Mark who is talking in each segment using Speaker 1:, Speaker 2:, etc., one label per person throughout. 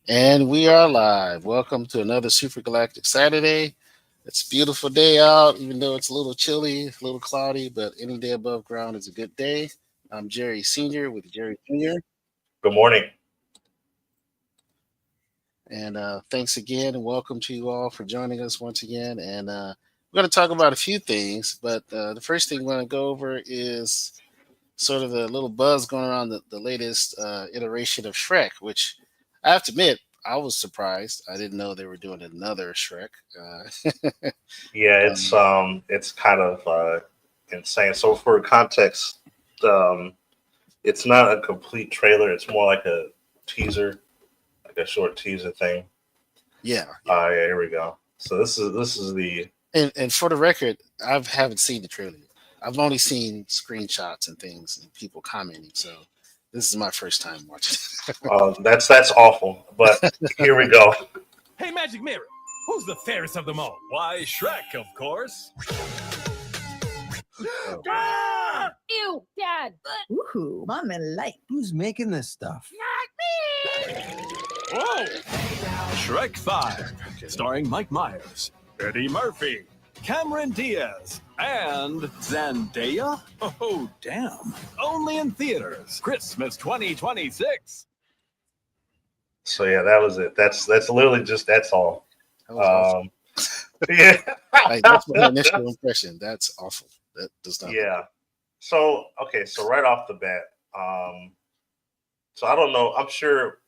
Speaker 1: And we are live. Welcome to another Super Galactic Saturday. It's a beautiful day out, even though it's a little chilly, a little cloudy, but any day above ground is a good day. I'm Jerry Sr. with Jerry Jr.
Speaker 2: Good morning.
Speaker 1: And thanks again, and welcome to you all for joining us once again. And we're going to talk about a few things, but the first thing we're going to go over is sort of the little buzz going around the latest iteration of Shrek, which I have to admit, I was surprised. I didn't know they were doing another Shrek.
Speaker 2: Yeah, it's kind of insane. So for context, um, it's not a complete trailer. It's more like a teaser, like a short teaser thing.
Speaker 1: Yeah.
Speaker 2: Yeah, here we go. So this is the
Speaker 1: And for the record, I haven't seen the trailer yet. I've only seen screenshots and things and people commenting. So this is my first time watching.
Speaker 2: that's awful. But here we go.
Speaker 3: Hey, Magic Mirror, who's the fairest of them all? Why, Shrek, of course.
Speaker 1: Oh.
Speaker 3: Ah!
Speaker 4: Ew, Dad.
Speaker 5: Ooh, Mama like.
Speaker 6: Who's making this stuff?
Speaker 3: Whoa! Shrek 5, starring Mike Myers, Eddie Murphy, Cameron Diaz, and Zendaya? Oh, damn. Only in theaters. Christmas 2026.
Speaker 2: So yeah, that was it. That's literally that's all.
Speaker 1: That was awful.
Speaker 2: Yeah.
Speaker 1: Like, that's my initial impression. That's awful. That does not.
Speaker 2: Yeah. So okay, so right off the bat, so I don't know. I'm sure.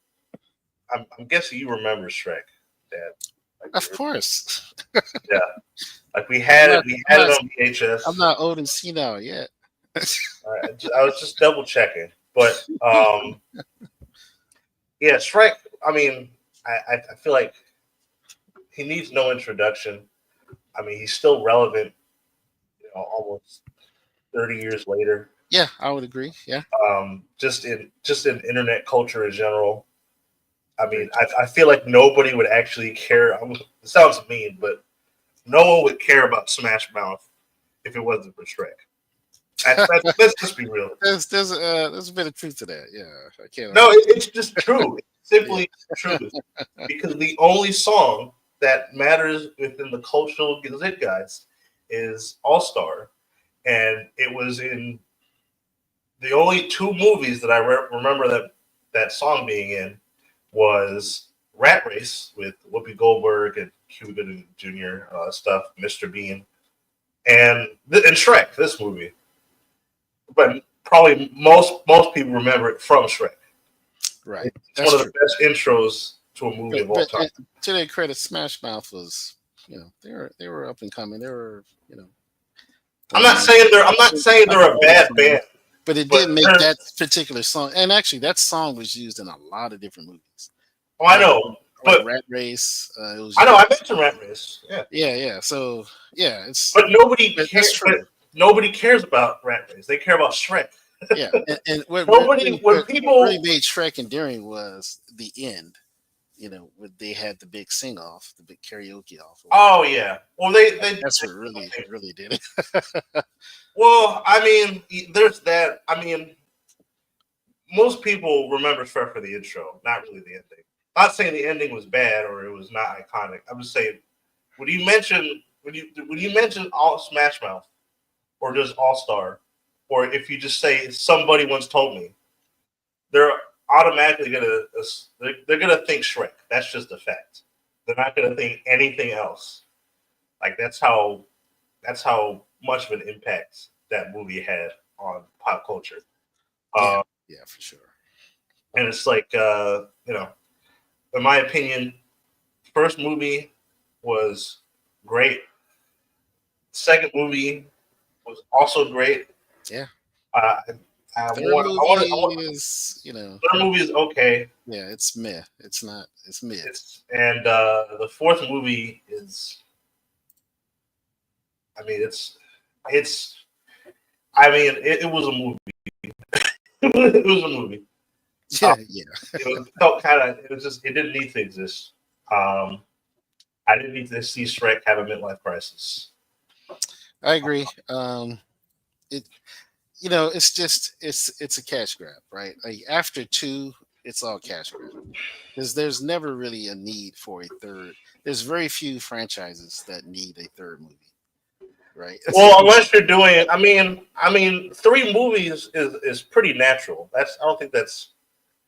Speaker 2: I'm guessing you remember Shrek, Dad. Like,
Speaker 1: Of course.
Speaker 2: yeah. Like we had it on VHS.
Speaker 1: I'm not old and senile yet.
Speaker 2: I was just double checking, but yeah, Shrek. I mean, I feel like he needs no introduction. I mean, he's still relevant, almost 30 years later.
Speaker 1: Yeah, I would agree. Yeah.
Speaker 2: Just in internet culture in general. I mean, I feel like nobody would actually care. It sounds mean, but no one would care about Smash Mouth if it wasn't for Shrek. Let's just be real.
Speaker 1: There's a bit of truth to that. Yeah, I can't.
Speaker 2: No, it's just true. It's simply true. Because the only song that matters within the cultural zeitgeist is All Star, and it was in the only two movies that I remember that song being in was Rat Race with Whoopi Goldberg and Cuba Gooding Jr. Stuff, Mr. Bean, and Shrek. This movie, but probably most people remember it from Shrek.
Speaker 1: Right,
Speaker 2: it's one of the best intros to a movie of all time.
Speaker 1: To their credit, Smash Mouth was, they were up and coming. They were,
Speaker 2: I'm not saying they're a bad band.
Speaker 1: But it did make that particular song, and actually, that song was used in a lot of different movies.
Speaker 2: Oh, I know, but
Speaker 1: Rat Race.
Speaker 2: I know. I mentioned Rat Race. Yeah,
Speaker 1: yeah. So yeah, it's.
Speaker 2: But nobody cares. Nobody cares about Rat Race. They care about Shrek.
Speaker 1: Yeah, and what
Speaker 2: people
Speaker 1: really made Shrek endearing was the end. When they had the big sing off, the big karaoke off.
Speaker 2: Oh yeah, well
Speaker 1: that's what really did it.
Speaker 2: Well, I mean, there's that. I mean, most people remember Shrek for the intro, not really the ending. I'm not saying the ending was bad or it was not iconic. I'm just saying, when you mention all Smash Mouth or just All Star, or if you just say somebody once told me, they're automatically gonna think Shrek. That's just a fact. They're not gonna think anything else. Like that's how much of an impact that movie had on pop culture.
Speaker 1: Yeah, for sure.
Speaker 2: And it's like, in my opinion, first movie was great. Second movie was also great.
Speaker 1: Yeah.
Speaker 2: Third movie is okay.
Speaker 1: Yeah, it's meh. It's not. It's mid.
Speaker 2: And the fourth movie is. I mean, it was a movie. It was a movie.
Speaker 1: Yeah.
Speaker 2: It felt kind of. It was just. It didn't need to exist. I didn't need to see Shrek have a midlife crisis.
Speaker 1: I agree. it's just it's a cash grab, right? Like after two, it's all cash grab. There's never really a need for a third. There's very few franchises that need a third movie, right?
Speaker 2: Well, unless you're doing, three movies is pretty natural. I don't think that's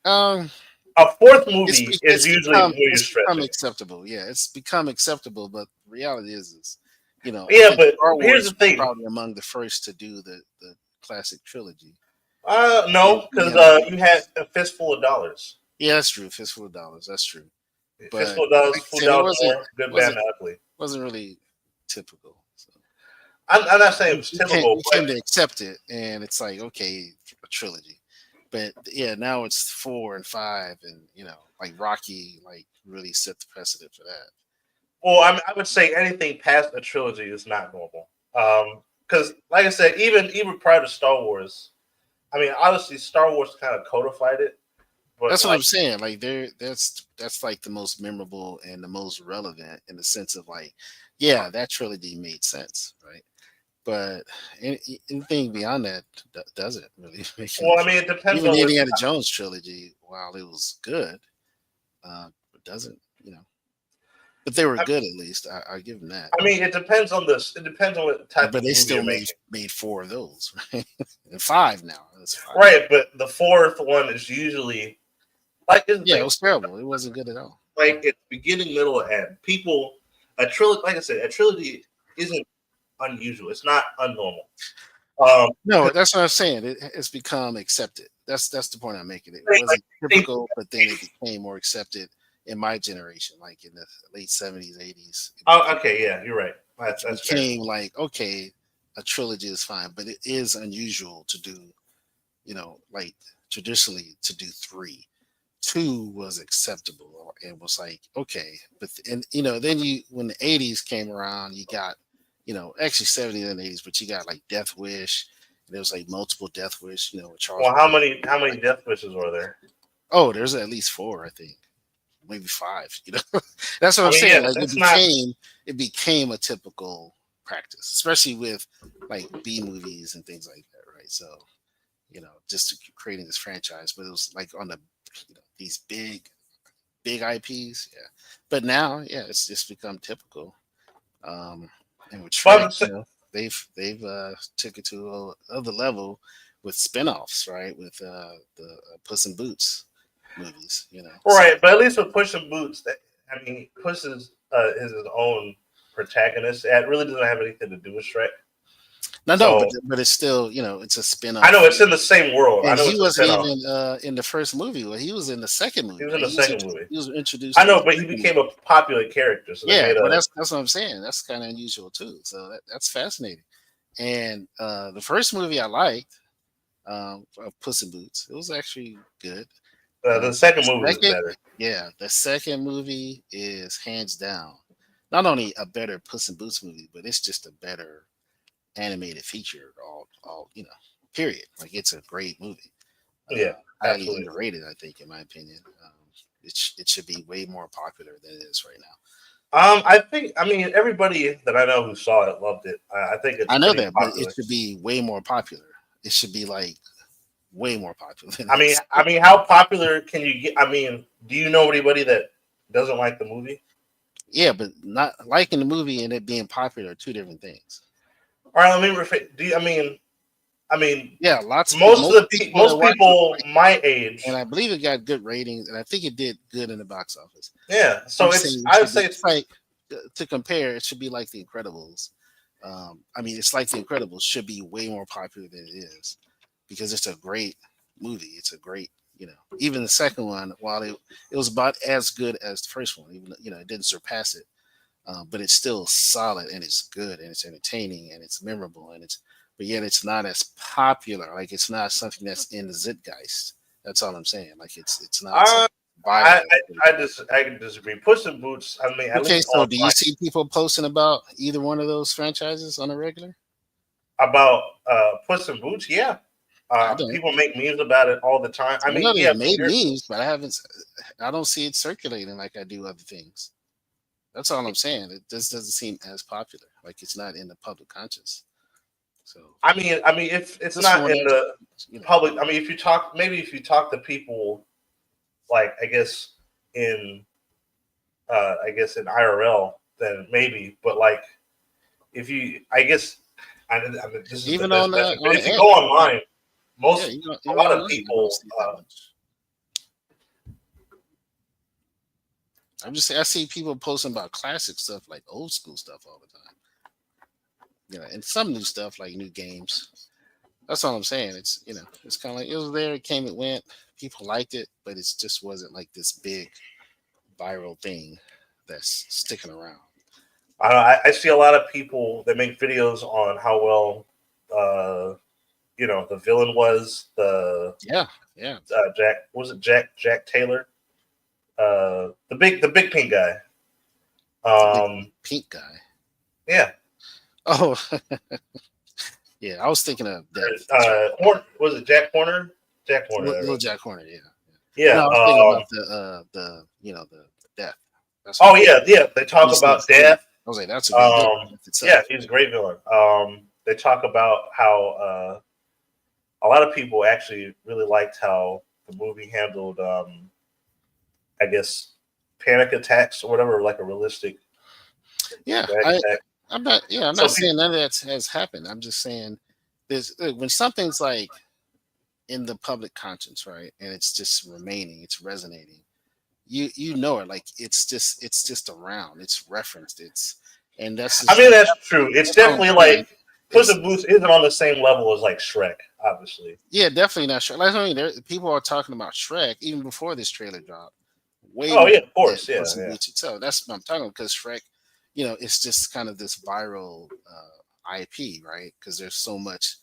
Speaker 1: um,
Speaker 2: a fourth movie is usually where you're
Speaker 1: it's become
Speaker 2: stretching.
Speaker 1: acceptable. Yeah, it's become acceptable. But the reality is, I
Speaker 2: Yeah,
Speaker 1: think
Speaker 2: but
Speaker 1: Star
Speaker 2: here's the
Speaker 1: Wars was
Speaker 2: thing.
Speaker 1: probably among the first to do the classic trilogy. And,
Speaker 2: No, because
Speaker 1: you know,
Speaker 2: you had a fistful of dollars.
Speaker 1: yeah, that's true. Fistful of dollars, that's true. But
Speaker 2: Fistful of dollars,
Speaker 1: like I
Speaker 2: food
Speaker 1: said, it
Speaker 2: dollars
Speaker 1: wasn't
Speaker 2: more, good, bad,
Speaker 1: wasn't
Speaker 2: and ugly.
Speaker 1: wasn't really typical. So
Speaker 2: I'm not saying it was typical,
Speaker 1: we
Speaker 2: but
Speaker 1: came to accept it, and it's like okay, a trilogy. But yeah, now it's four and five, and like Rocky, like really set the precedent for that.
Speaker 2: well, I would say anything past a trilogy is not normal. Because like I said, even prior to Star Wars, obviously Star Wars kind of codified it, but
Speaker 1: That's what
Speaker 2: like
Speaker 1: I'm saying. Like that's like the most memorable and the most relevant in the sense of like, yeah, that trilogy made sense, right? But anything beyond that doesn't really make any
Speaker 2: well,
Speaker 1: sense.
Speaker 2: it depends
Speaker 1: Even
Speaker 2: on
Speaker 1: the
Speaker 2: what.
Speaker 1: Indiana Jones trilogy, while it was good, it doesn't, but they were
Speaker 2: I,
Speaker 1: good at least. I give them that.
Speaker 2: it depends on this. It depends on what type
Speaker 1: But
Speaker 2: of
Speaker 1: they
Speaker 2: movie
Speaker 1: still
Speaker 2: you're
Speaker 1: made
Speaker 2: making.
Speaker 1: made four of those, right? And five now. That's five.
Speaker 2: Right, but the fourth one is usually like here's the
Speaker 1: Yeah, it
Speaker 2: thing.
Speaker 1: was terrible. It wasn't good at all.
Speaker 2: Like it's beginning, middle, and end. People a trilogy, like I said, a trilogy isn't unusual. It's not unnormal.
Speaker 1: No,
Speaker 2: 'Cause
Speaker 1: that's what I'm saying. It's become accepted. That's the point I'm making. It
Speaker 2: like
Speaker 1: wasn't
Speaker 2: think,
Speaker 1: typical, but then it became more accepted in my generation, like in the late '70s, '80s.
Speaker 2: oh, okay, yeah, you're right.
Speaker 1: It
Speaker 2: That's fair.
Speaker 1: became like okay, a trilogy is fine, but it is unusual to do, like traditionally to do three. Two was acceptable and was like okay, but and then you when the '80s came around, you got actually '70s and '80s, but you got like Death Wish. There was like multiple Death Wish, with Charles
Speaker 2: Well,
Speaker 1: Bronson.
Speaker 2: how many death wishes were there?
Speaker 1: Oh, there's at least four, I think, maybe five. That's what I'm saying.
Speaker 2: Yeah,
Speaker 1: Like
Speaker 2: that's not
Speaker 1: it became a typical practice, especially with like B movies and things like that, right? So just creating this franchise, but it was like on the these big IPs, yeah. But now, yeah, it's just become typical. Um, and with Shrek,
Speaker 2: but
Speaker 1: they've took it to other level with spin-offs, right? With the Puss in Boots movies, So
Speaker 2: right, but at least with Puss in Boots, Puss is his own protagonist. It really doesn't have anything to do with Shrek.
Speaker 1: no, no,
Speaker 2: So
Speaker 1: but it's still, it's a
Speaker 2: I
Speaker 1: spin-off.
Speaker 2: know it's in the same world. I
Speaker 1: And
Speaker 2: know
Speaker 1: he
Speaker 2: it's a
Speaker 1: wasn't
Speaker 2: spinoff.
Speaker 1: even in the first movie. Well, he was in the second
Speaker 2: He
Speaker 1: movie,
Speaker 2: was in
Speaker 1: right?
Speaker 2: the second movie.
Speaker 1: He was introduced
Speaker 2: I
Speaker 1: in the
Speaker 2: know, but he
Speaker 1: second movie.
Speaker 2: became a popular character, so they
Speaker 1: Yeah,
Speaker 2: made
Speaker 1: but
Speaker 2: a.
Speaker 1: that's what I'm saying. That's kind of unusual too. So that's fascinating. And the first movie I liked, of Puss in Boots, it was actually good.
Speaker 2: The
Speaker 1: The
Speaker 2: second movie was
Speaker 1: second,
Speaker 2: better.
Speaker 1: yeah, the second movie is hands down not only a better Puss in Boots movie, but it's just a better animated feature. All period. Like it's a great movie.
Speaker 2: Yeah,
Speaker 1: Highly
Speaker 2: absolutely.
Speaker 1: underrated, I think, in my opinion. It should be way more popular than it is right now.
Speaker 2: I think everybody that I know who saw it loved it. I think it's
Speaker 1: I know
Speaker 2: pretty
Speaker 1: that, but it
Speaker 2: popular.
Speaker 1: should be way more popular. It should be like way more popular than
Speaker 2: I
Speaker 1: it
Speaker 2: mean,
Speaker 1: is.
Speaker 2: how popular can you get? Do you know anybody that doesn't like the movie?
Speaker 1: Yeah, but not liking the movie and it being popular are two different things.
Speaker 2: All right, let me Do you? I mean,
Speaker 1: Yeah, most people that
Speaker 2: most
Speaker 1: watch it
Speaker 2: people
Speaker 1: like it,
Speaker 2: my
Speaker 1: and
Speaker 2: age.
Speaker 1: I believe it got good ratings, and I think it did good in the box office.
Speaker 2: Yeah,
Speaker 1: I'm
Speaker 2: so
Speaker 1: saying it
Speaker 2: I would
Speaker 1: should be.
Speaker 2: say it's
Speaker 1: It's like to compare, it should be like The Incredibles. It's like The Incredibles should be way more popular than it is because it's a great movie. It's a great, even the second one, while it was about as good as the first one, even it didn't surpass it, but it's still solid and it's good and it's entertaining and it's memorable and but yet it's not as popular. Like it's not something that's in the zeitgeist. That's all I'm saying. Like it's not
Speaker 2: uh,
Speaker 1: something viral.
Speaker 2: I can disagree. Puss in Boots. At
Speaker 1: Okay,
Speaker 2: least
Speaker 1: so do you
Speaker 2: online
Speaker 1: see people posting about either one of those franchises on a regular?
Speaker 2: about Puss in Boots. Yeah,
Speaker 1: I don't.
Speaker 2: people make memes about it all the time.
Speaker 1: I know they've
Speaker 2: Yeah,
Speaker 1: made memes, but I don't see it circulating like I do other things. That's all I'm saying. It just doesn't seem as popular. Like it's not in the public conscious. So
Speaker 2: it's
Speaker 1: this
Speaker 2: not
Speaker 1: one,
Speaker 2: in the
Speaker 1: you know,
Speaker 2: public. I mean, if you talk to people, like in I guess in IRL, then maybe. But like if you, I mean, this is the
Speaker 1: even
Speaker 2: best method. But
Speaker 1: on
Speaker 2: if
Speaker 1: the
Speaker 2: you
Speaker 1: X,
Speaker 2: go online,
Speaker 1: yeah,
Speaker 2: a
Speaker 1: even
Speaker 2: lot of
Speaker 1: online, you don't
Speaker 2: people,
Speaker 1: see that much. I see people posting about classic stuff, like old school stuff, all the time. And some new stuff like new games. That's all I'm saying. It's kind of like it was there, it came, it went. People liked it, but it just wasn't like this big viral thing that's sticking around.
Speaker 2: I see a lot of people that make videos on how well, uh, the villain was
Speaker 1: Yeah, yeah.
Speaker 2: Jack. Was it Jack Taylor? The big pink guy.
Speaker 1: The big
Speaker 2: Um,
Speaker 1: pink guy.
Speaker 2: yeah.
Speaker 1: Oh, yeah. I was thinking of that Jack,
Speaker 2: Was it Jack Horner? Jack
Speaker 1: little
Speaker 2: Horner.
Speaker 1: Jack Horner. Yeah.
Speaker 2: Yeah.
Speaker 1: No, I was thinking about the death. That's what
Speaker 2: Oh yeah, yeah. They talk
Speaker 1: he's the
Speaker 2: about
Speaker 1: villain.
Speaker 2: death.
Speaker 1: I was like, that's a good villain
Speaker 2: Yeah,
Speaker 1: itself.
Speaker 2: he's a great villain. They talk about how a lot of people actually really liked how the movie handled, I guess, panic attacks or whatever, like a realistic
Speaker 1: Yeah,
Speaker 2: panic attack.
Speaker 1: I'm not. Yeah, I'm
Speaker 2: So
Speaker 1: not saying none of that has happened. I'm just saying when something's like in the public conscience, right, and it's just remaining, it's resonating. You know it, like it's just around, it's referenced, and that's
Speaker 2: I
Speaker 1: just
Speaker 2: mean, that's true. It's
Speaker 1: that's all I'm
Speaker 2: definitely
Speaker 1: saying.
Speaker 2: like Puss
Speaker 1: It's
Speaker 2: in Boots isn't on the same level as like Shrek, obviously.
Speaker 1: Yeah, definitely not Shrek. Like, I mean, people are talking about Shrek even before this trailer dropped, way
Speaker 2: Oh
Speaker 1: more
Speaker 2: yeah, of
Speaker 1: than
Speaker 2: course, yeah,
Speaker 1: Puss in
Speaker 2: yeah,
Speaker 1: Boots itself. That's what I'm talking about because Shrek, it's just kind of this viral IP, right? Because there's so much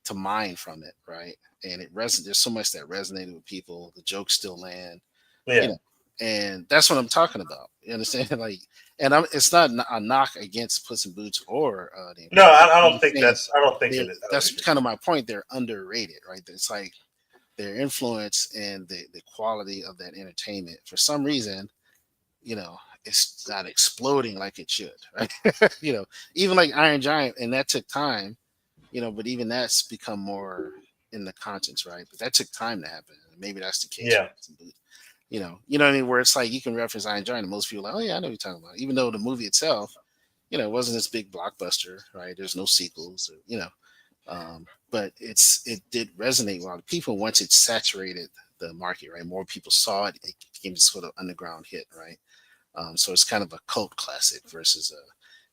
Speaker 1: to mine from it, right? And there's so much that resonated with people. The jokes still land, you
Speaker 2: yeah.
Speaker 1: know, and that's what I'm talking about. You understand? Like, it's not a knock against Puss in Boots or the
Speaker 2: No,
Speaker 1: Incredibles.
Speaker 2: I
Speaker 1: I'm
Speaker 2: don't
Speaker 1: just
Speaker 2: think
Speaker 1: saying
Speaker 2: that's. I don't think it is. I don't
Speaker 1: that's
Speaker 2: think
Speaker 1: kind of my point. They're underrated, right? It's like their influence and the quality of that entertainment for some reason, you know, it's not exploding like it should, right? you know, even like Iron Giant, and that took time, but even that's become more in the conscience, right? But that took time to happen. Maybe that's the case
Speaker 2: yeah,
Speaker 1: with some boots. What I mean, where it's like you can reference Iron Giant, and most people are like, oh yeah, I know what you're talking about, even though the movie itself, it wasn't this big blockbuster, right? There's no sequels, but it did resonate with a lot of people once it saturated the market, right? More people saw it. It became this sort of underground hit, right? So it's kind of a cult classic versus a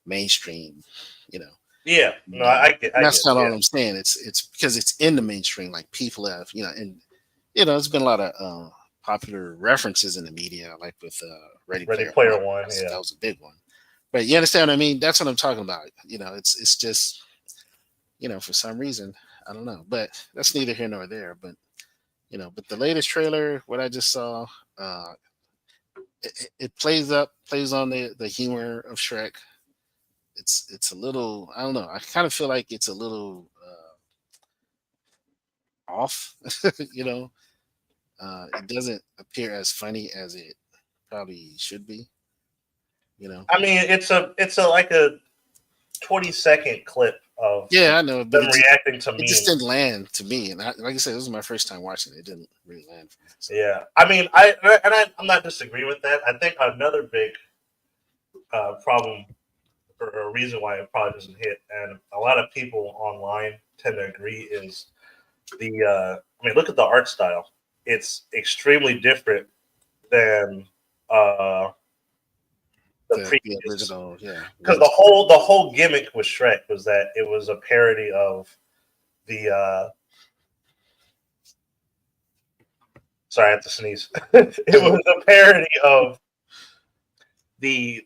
Speaker 1: mainstream, you know.
Speaker 2: yeah. No,
Speaker 1: And
Speaker 2: I get
Speaker 1: that's
Speaker 2: it.
Speaker 1: not all
Speaker 2: Yeah,
Speaker 1: I'm saying. It's because it's in the mainstream, like people have, and there's been a lot of popular references in the media, like with Ready
Speaker 2: Ready
Speaker 1: Player One.
Speaker 2: Player One.
Speaker 1: That
Speaker 2: Yeah,
Speaker 1: was a big one. But you understand what I mean? That's what I'm talking about. It's just for some reason, I don't know. But that's neither here nor there. But the latest trailer, what I just saw, uh, it plays on the humor of Shrek. It's a little, I don't know. I kind of feel like it's a little off. you know, it doesn't appear as funny as it probably should be. You know.
Speaker 2: I mean, it's a like a 20-second clip of
Speaker 1: Yeah, I know, but
Speaker 2: them reacting to
Speaker 1: it just
Speaker 2: memes.
Speaker 1: didn't land to me. And like I said, this was my first time watching it. It didn't really land for me. So.
Speaker 2: Yeah, I mean, I'm not disagreeing with that. I think another big problem or a reason why it probably doesn't hit, and a lot of people online tend to agree, is the. I mean, look at the art style. It's extremely different than uh, the
Speaker 1: The
Speaker 2: previous,
Speaker 1: original, yeah,
Speaker 2: because the whole gimmick with Shrek was that it was a parody of the. Sorry, I have to sneeze. It was a parody of the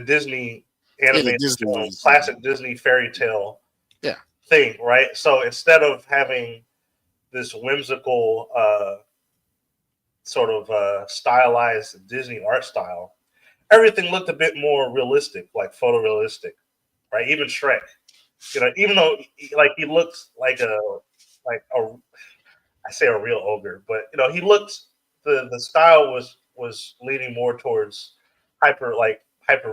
Speaker 2: Disney
Speaker 1: yeah, the
Speaker 2: animated
Speaker 1: Disney
Speaker 2: film,
Speaker 1: movies, yeah,
Speaker 2: classic Disney fairy tale
Speaker 1: yeah,
Speaker 2: thing, right? So instead of having this whimsical sort of stylized Disney art style, everything looked a bit more realistic, like photorealistic, right? Even Shrek, even though like he looks like a I say a real ogre, but he looked the style was leaning more towards hyper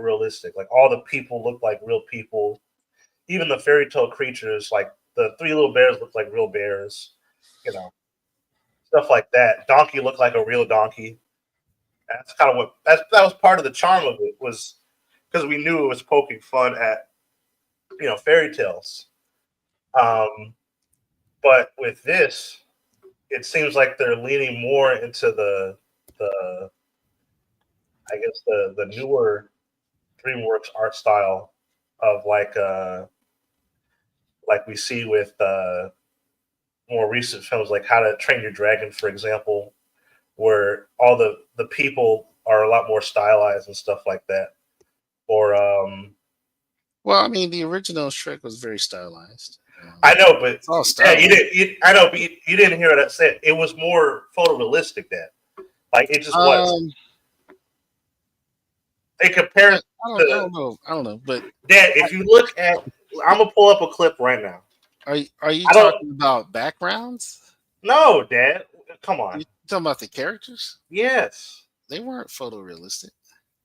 Speaker 2: realistic. Like all the people looked like real people. Even the fairy tale creatures like the three little bears looked like real bears, you know, stuff like that. Donkey looked like a real donkey. That's kind of that was part of the charm of it, was because we knew it was poking fun at fairy tales. Um, but with this, it seems like they're leaning more into the I guess the newer DreamWorks art style of like we see with more recent films like How to Train Your Dragon, for example, where all the people are a lot more stylized and stuff like that. Or
Speaker 1: Well, I mean, the original Shrek was very stylized.
Speaker 2: I know, but
Speaker 1: It's all
Speaker 2: yeah,
Speaker 1: stylized.
Speaker 2: I know, but you didn't hear what I said. It was more photorealistic. That like it just was.
Speaker 1: Um,
Speaker 2: In comparison
Speaker 1: I
Speaker 2: to
Speaker 1: don't know. I don't know. But
Speaker 2: that, if you look at, I'm gonna pull up a clip right now.
Speaker 1: are you
Speaker 2: I don't
Speaker 1: talking about backgrounds?
Speaker 2: know, Dad. Come
Speaker 1: You
Speaker 2: on.
Speaker 1: talking about the characters?
Speaker 2: Yes,
Speaker 1: They weren't photorealistic.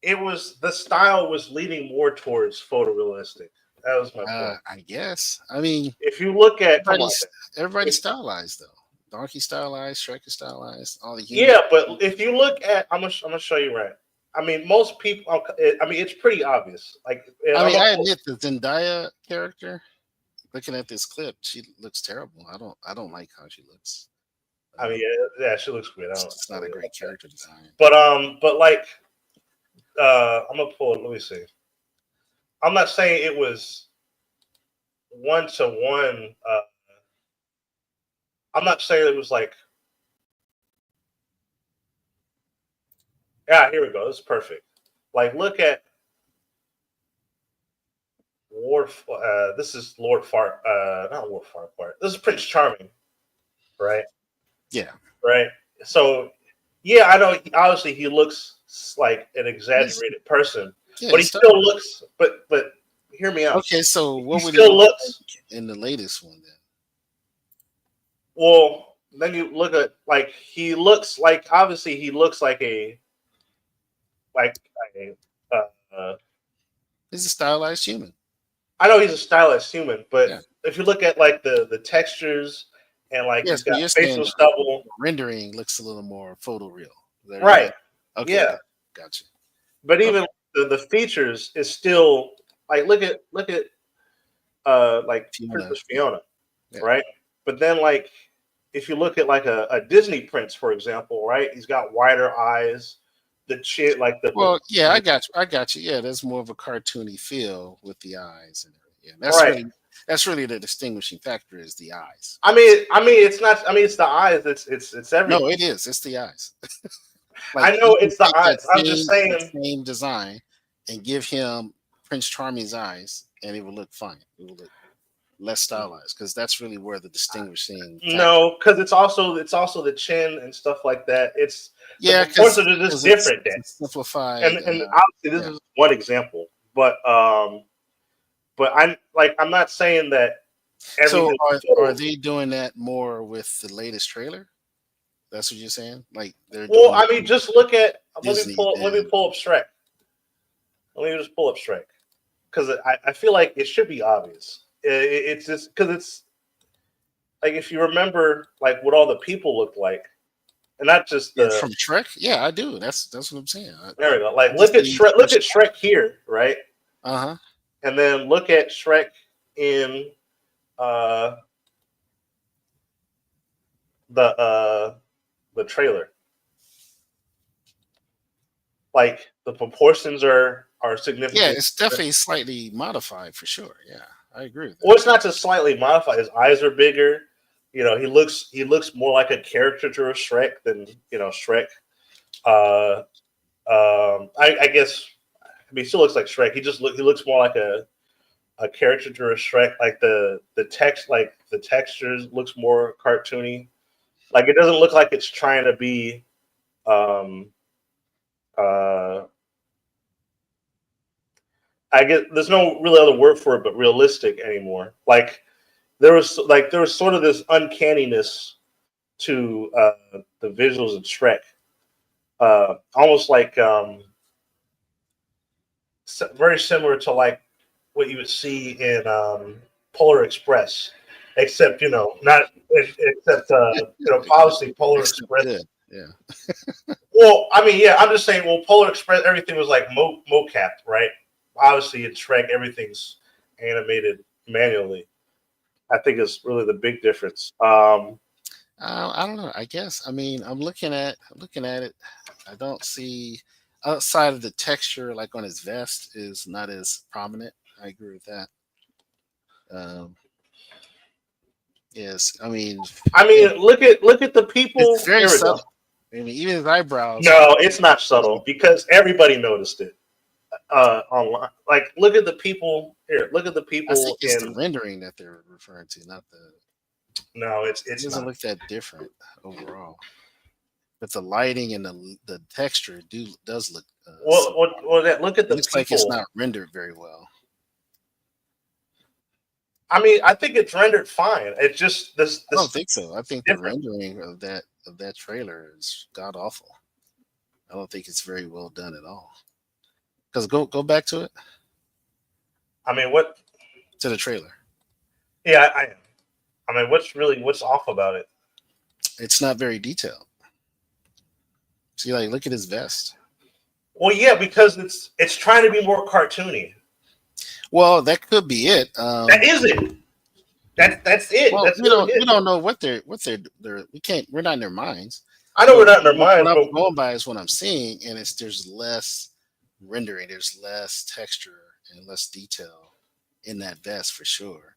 Speaker 2: it was the style was leaning more towards photorealistic. That was my point.
Speaker 1: I guess. I mean,
Speaker 2: If you look at, come on,
Speaker 1: everybody's everybody's
Speaker 2: if,
Speaker 1: stylized though. Donkey stylized, Shrek is stylized, all the humans.
Speaker 2: yeah, but if you look at, I'm gonna show you right. I mean, most people. I mean, it's pretty obvious. Like,
Speaker 1: I
Speaker 2: I'm
Speaker 1: mean,
Speaker 2: gonna
Speaker 1: I
Speaker 2: pull,
Speaker 1: admit the Zendaya character. Looking at this clip, she looks terrible. I don't like how she looks.
Speaker 2: I mean, yeah, she looks good.
Speaker 1: It's just
Speaker 2: I
Speaker 1: not
Speaker 2: don't
Speaker 1: a
Speaker 2: really
Speaker 1: great
Speaker 2: like that.
Speaker 1: character design.
Speaker 2: But like, I'm gonna pull it. Let me see. I'm not saying it was one to one. I'm not saying it was like, yeah, here we go. This is perfect. Like, look at Lord. This is Lord Far. Not Lord Farquhar. This is Prince Charming, right?
Speaker 1: Yeah,
Speaker 2: Right. So, yeah, I know. Obviously, he looks like an
Speaker 1: he's
Speaker 2: exaggerated person,
Speaker 1: yeah,
Speaker 2: but he
Speaker 1: he's
Speaker 2: still
Speaker 1: stylized.
Speaker 2: looks. But hear me out.
Speaker 1: Okay, so
Speaker 2: He
Speaker 1: what would he
Speaker 2: still
Speaker 1: look
Speaker 2: looks.
Speaker 1: like in the latest one then?
Speaker 2: Well, then you look at like he looks like obviously he looks like a
Speaker 1: He's a stylized human.
Speaker 2: I know he's a stylized human, but
Speaker 1: Yeah,
Speaker 2: if you look at like the textures and like
Speaker 1: yeah.
Speaker 2: he's
Speaker 1: So
Speaker 2: got
Speaker 1: you're saying
Speaker 2: facial
Speaker 1: the
Speaker 2: stubble,
Speaker 1: rendering looks a little more photoreal. Is that what you're
Speaker 2: right?
Speaker 1: saying? Okay,
Speaker 2: Yeah,
Speaker 1: gotcha.
Speaker 2: but
Speaker 1: Okay,
Speaker 2: even the features is still like look at like
Speaker 1: Fiona.
Speaker 2: Princess
Speaker 1: Yeah,
Speaker 2: Fiona,
Speaker 1: yeah.
Speaker 2: right? But then like if you look at like a Disney prince, for example, right? He's got wider eyes, the chin, like
Speaker 1: Well, yeah, I got you. I got you. Yeah, there's more of a cartoony feel with the eyes and everything. Yeah,
Speaker 2: right.
Speaker 1: that's really the distinguishing factor is the eyes.
Speaker 2: I mean, it's not. I mean, it's the eyes. It's
Speaker 1: No,
Speaker 2: everything.
Speaker 1: it is. It's the eyes. Like
Speaker 2: I
Speaker 1: you
Speaker 2: know
Speaker 1: can
Speaker 2: it's the
Speaker 1: take
Speaker 2: eyes. I'm just
Speaker 1: that
Speaker 2: saying.
Speaker 1: same design and give him Prince Charming's eyes, and it will look fine. It will look less stylized because that's really where the distinguishing factor.
Speaker 2: No, because it's also the chin and stuff like that. It's the
Speaker 1: Yeah,
Speaker 2: proportions are just different.
Speaker 1: it's
Speaker 2: Then,
Speaker 1: a simplified.
Speaker 2: and obviously this
Speaker 1: Yeah.
Speaker 2: is one example, but I'm not saying that
Speaker 1: So
Speaker 2: everything.
Speaker 1: are they doing that more with the latest trailer? That's what you're saying? Like they're
Speaker 2: Well,
Speaker 1: doing it
Speaker 2: I mean,
Speaker 1: with
Speaker 2: just look at.
Speaker 1: Disney
Speaker 2: Let me
Speaker 1: then.
Speaker 2: pull up Shrek. Let me just pull up Shrek because I feel like it should be obvious. It's just because it's like if you remember like what all the people look like, and not just the.
Speaker 1: From Shrek? Yeah, I do. That's what I'm saying.
Speaker 2: There we go. Like look at
Speaker 1: Disney's
Speaker 2: Shrek. Look at
Speaker 1: first.
Speaker 2: Shrek here, right?
Speaker 1: Uh-huh.
Speaker 2: And then look at Shrek in uh, the uh, the trailer. Like the proportions are
Speaker 1: Yeah,
Speaker 2: significant.
Speaker 1: it's definitely slightly modified for sure. Yeah, I agree with that.
Speaker 2: Well, it's not just slightly modified. His eyes are bigger. He looks more like a caricature of Shrek than Shrek. Uh, I guess. I mean, he still looks like Shrek. He looks more like a caricature of Shrek. Like the textures looks more cartoony. Like it doesn't look like it's trying to be. Um, uh, I guess there's no really other word for it but realistic anymore. Like there was sort of this uncanniness to the visuals of Shrek, almost like very similar to like what you would see in Polar Express, except not except obviously Polar
Speaker 1: Except good.
Speaker 2: Express.
Speaker 1: Yeah.
Speaker 2: Well, I mean, yeah, I'm just saying. Well, Polar Express, everything was like mocap, right? Obviously, in Shrek, everything's animated manually. I think is really the big difference.
Speaker 1: I don't know. I guess. I mean, looking at it. I don't see outside of the texture, like on his vest, is not as prominent. I agree with that. Um, yes. I mean,
Speaker 2: I
Speaker 1: yeah,
Speaker 2: mean, look at the
Speaker 1: it's
Speaker 2: people.
Speaker 1: very
Speaker 2: Here we go.
Speaker 1: subtle. I mean, even his eyebrows are.
Speaker 2: No, it's not subtle because everybody noticed it online. Like, look at the people here. Look at the
Speaker 1: I think
Speaker 2: people
Speaker 1: it's the
Speaker 2: in.
Speaker 1: rendering that they're referring to, not the.
Speaker 2: No,
Speaker 1: It
Speaker 2: it's
Speaker 1: doesn't
Speaker 2: not.
Speaker 1: look that different overall. But the lighting and the texture does look.
Speaker 2: Look at
Speaker 1: It
Speaker 2: the
Speaker 1: looks like it's
Speaker 2: people.
Speaker 1: not rendered very well.
Speaker 2: I mean, I think it's rendered fine. It's just
Speaker 1: I don't
Speaker 2: this
Speaker 1: think so. I think the
Speaker 2: different.
Speaker 1: rendering of that trailer is god awful. I don't think it's very well done at all. Because go back to it,
Speaker 2: I mean, what?
Speaker 1: to the trailer.
Speaker 2: Yeah, I am. I mean, what's off about it?
Speaker 1: It's not very detailed. See, like look at his vest.
Speaker 2: Well, yeah, because it's trying to be more cartoony.
Speaker 1: Well, that could be it.
Speaker 2: That is it. That's it.
Speaker 1: Well,
Speaker 2: That's really
Speaker 1: we
Speaker 2: it.
Speaker 1: don't know what they're we can't we're not in their minds.
Speaker 2: I know we're
Speaker 1: But
Speaker 2: not in their
Speaker 1: what
Speaker 2: minds,
Speaker 1: I'm
Speaker 2: but
Speaker 1: going by is what I'm seeing, and it's there's less rendering, there's less texture and less detail in that vest for sure,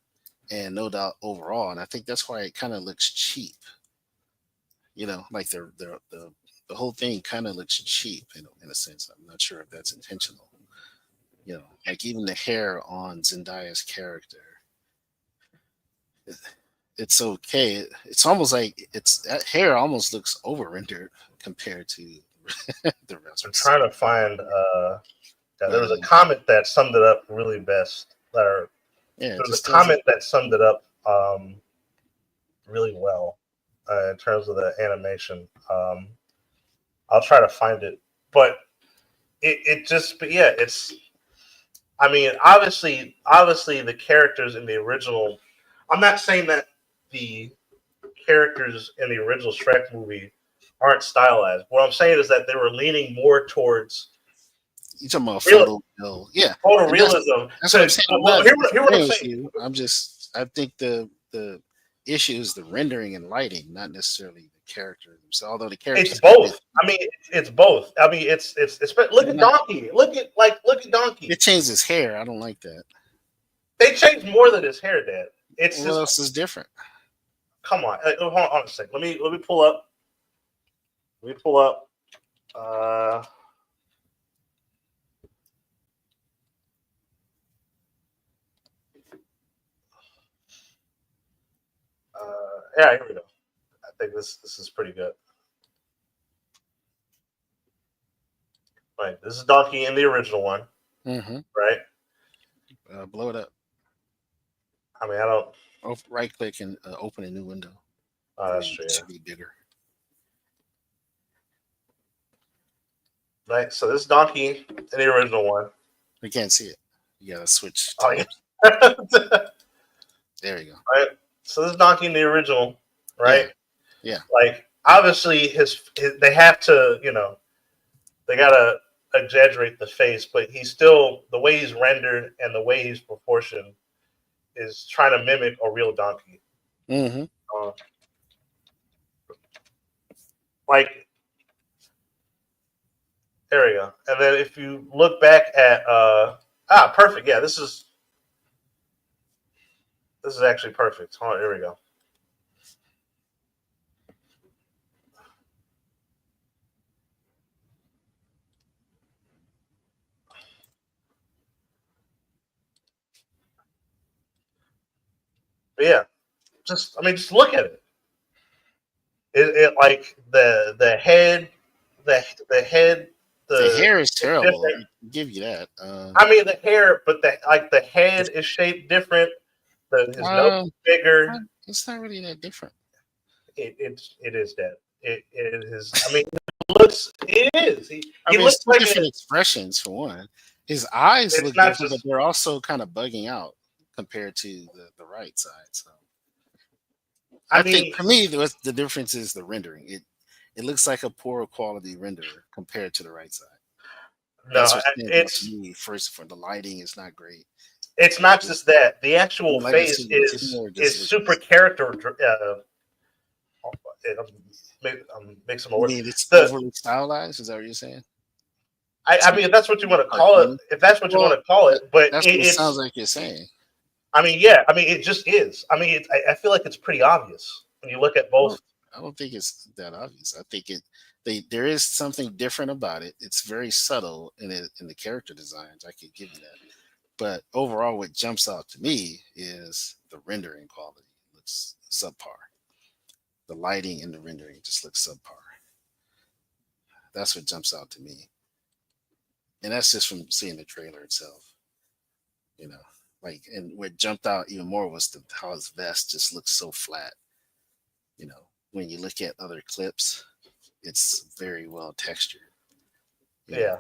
Speaker 1: and no doubt overall. And I think that's why it kind of looks cheap. Like the whole thing kind of looks cheap in a sense. I'm not sure if that's intentional. Like even the hair on Zendaya's character, it, it's okay. It's almost like it's that hair almost looks over rendered compared to the rest.
Speaker 2: I'm trying to find. Yeah, there
Speaker 1: But
Speaker 2: was a comment that summed it up really best. Or
Speaker 1: yeah,
Speaker 2: there
Speaker 1: it
Speaker 2: was a
Speaker 1: just doesn't.
Speaker 2: comment that summed it up really well in terms of the animation. I'll try to find it, but it just. But yeah, it's. I mean, obviously, the characters in the original. I'm not saying that the characters in the original Shrek movie aren't stylized. What I'm saying is that they were leaning more towards
Speaker 1: You talking about
Speaker 2: real
Speaker 1: photo bill? Yeah, and
Speaker 2: photorealism.
Speaker 1: that's what I'm saying. I'm not
Speaker 2: Here what I'm
Speaker 1: disagreeing with
Speaker 2: saying.
Speaker 1: you. I think the issue is the rendering and lighting, not necessarily the character themselves. Although the
Speaker 2: It's
Speaker 1: characters,
Speaker 2: both. I mean, it's both. I mean, it's. Look
Speaker 1: they're
Speaker 2: at
Speaker 1: not.
Speaker 2: Donkey. Look at Donkey.
Speaker 1: It changed his hair. I don't like that.
Speaker 2: They changed more than his hair did. It's
Speaker 1: What
Speaker 2: just
Speaker 1: else is different?
Speaker 2: come on. Hold on a second. Let me pull up. Let me pull up. Uh, yeah, here we go. I think this is pretty good. Right, this is Donkey in the original one,
Speaker 1: Mm-hmm.
Speaker 2: right?
Speaker 1: Blow it up.
Speaker 2: I mean, I don't.
Speaker 1: Right click and open a new window.
Speaker 2: Oh, that's true.
Speaker 1: It
Speaker 2: Yeah.
Speaker 1: should be bigger.
Speaker 2: Right. So this is Donkey in the original one.
Speaker 1: We can't see it. You gotta switch
Speaker 2: Oh
Speaker 1: tabs.
Speaker 2: yeah.
Speaker 1: There you go.
Speaker 2: Right. So this is Donkey in the original,
Speaker 1: Yeah.
Speaker 2: right?
Speaker 1: Yeah.
Speaker 2: Like obviously his they have to they gotta exaggerate the face, but he's still the way he's rendered and the way he's proportioned is trying to mimic a real donkey.
Speaker 1: Mm-hmm.
Speaker 2: Uh, like there we go. And then if you look back at perfect. Yeah, this is actually perfect. Hold on, here we go. But yeah, just look at it. It like the head, the head,
Speaker 1: The hair is
Speaker 2: it's
Speaker 1: terrible.
Speaker 2: different.
Speaker 1: I'll give you that.
Speaker 2: I mean the hair, but the head is shaped different. His nose
Speaker 1: Um,
Speaker 2: is bigger.
Speaker 1: it's not really that different.
Speaker 2: It is that. It is. I mean, it looks. It is.
Speaker 1: I
Speaker 2: He
Speaker 1: mean, it's
Speaker 2: looks
Speaker 1: two
Speaker 2: like
Speaker 1: different expressions for one. His eyes
Speaker 2: it's
Speaker 1: look
Speaker 2: not
Speaker 1: different, but
Speaker 2: just.
Speaker 1: they're also kind of bugging out compared to the right side. So
Speaker 2: I
Speaker 1: I think
Speaker 2: mean,
Speaker 1: for me, the difference is the rendering. It looks like a poor quality render compared to the right side. That's
Speaker 2: no,
Speaker 1: what stands out to
Speaker 2: it's
Speaker 1: me. First, for the lighting is not great.
Speaker 2: it's
Speaker 1: It,
Speaker 2: not
Speaker 1: it,
Speaker 2: just that the actual
Speaker 1: like I said,
Speaker 2: face
Speaker 1: the interior just
Speaker 2: is
Speaker 1: looks.
Speaker 2: super character. I'm mixing my
Speaker 1: You
Speaker 2: word.
Speaker 1: mean it's
Speaker 2: The
Speaker 1: overly stylized? Is that what you're saying?
Speaker 2: I mean, if that's what you want to call it,
Speaker 1: Cartoony.
Speaker 2: if that's what you want
Speaker 1: Well,
Speaker 2: to call it, but
Speaker 1: that's what it sounds
Speaker 2: it's.
Speaker 1: like you're saying.
Speaker 2: I mean, yeah. I mean, it just is. I mean, I feel like it's pretty obvious when you look at
Speaker 1: I
Speaker 2: both.
Speaker 1: don't. I don't think it's that obvious. I think it. There is something different about it. It's very subtle in the character designs. I could give you that. But overall, what jumps out to me is the rendering quality. It looks subpar. The lighting and the rendering just looks subpar. That's what jumps out to me, and that's just from seeing the trailer itself. You know, like, and what jumped out even more was how his vest just looks so flat. When you look at other clips, it's very well textured. You know,
Speaker 2: Yeah,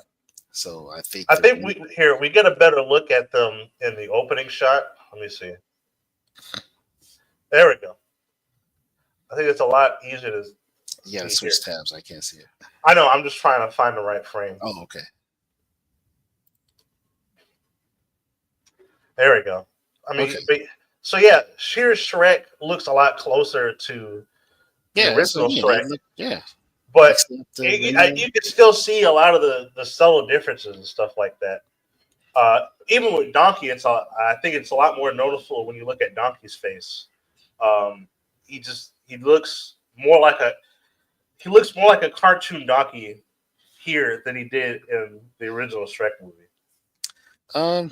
Speaker 1: so I think
Speaker 2: I
Speaker 1: the
Speaker 2: think we get a better look at them in the opening shot. Let me see. There we go. I think it's a lot easier to
Speaker 1: you got to
Speaker 2: see here.
Speaker 1: switch tabs. I can't see it.
Speaker 2: I know. I'm just trying to find the right frame.
Speaker 1: Oh, okay.
Speaker 2: There we go. I mean,
Speaker 1: Okay.
Speaker 2: so yeah, Sheer Shrek looks a lot closer to the
Speaker 1: Yeah, that's what I
Speaker 2: original
Speaker 1: mean.
Speaker 2: Shrek,
Speaker 1: Yeah,
Speaker 2: but
Speaker 1: except the rendering.
Speaker 2: you can still see a lot of the subtle differences and stuff like that. Even with Donkey, I think it's a lot more noticeable when you look at Donkey's face. Um, he looks more like a cartoon Donkey here than he did in the original Shrek movie.
Speaker 1: Um,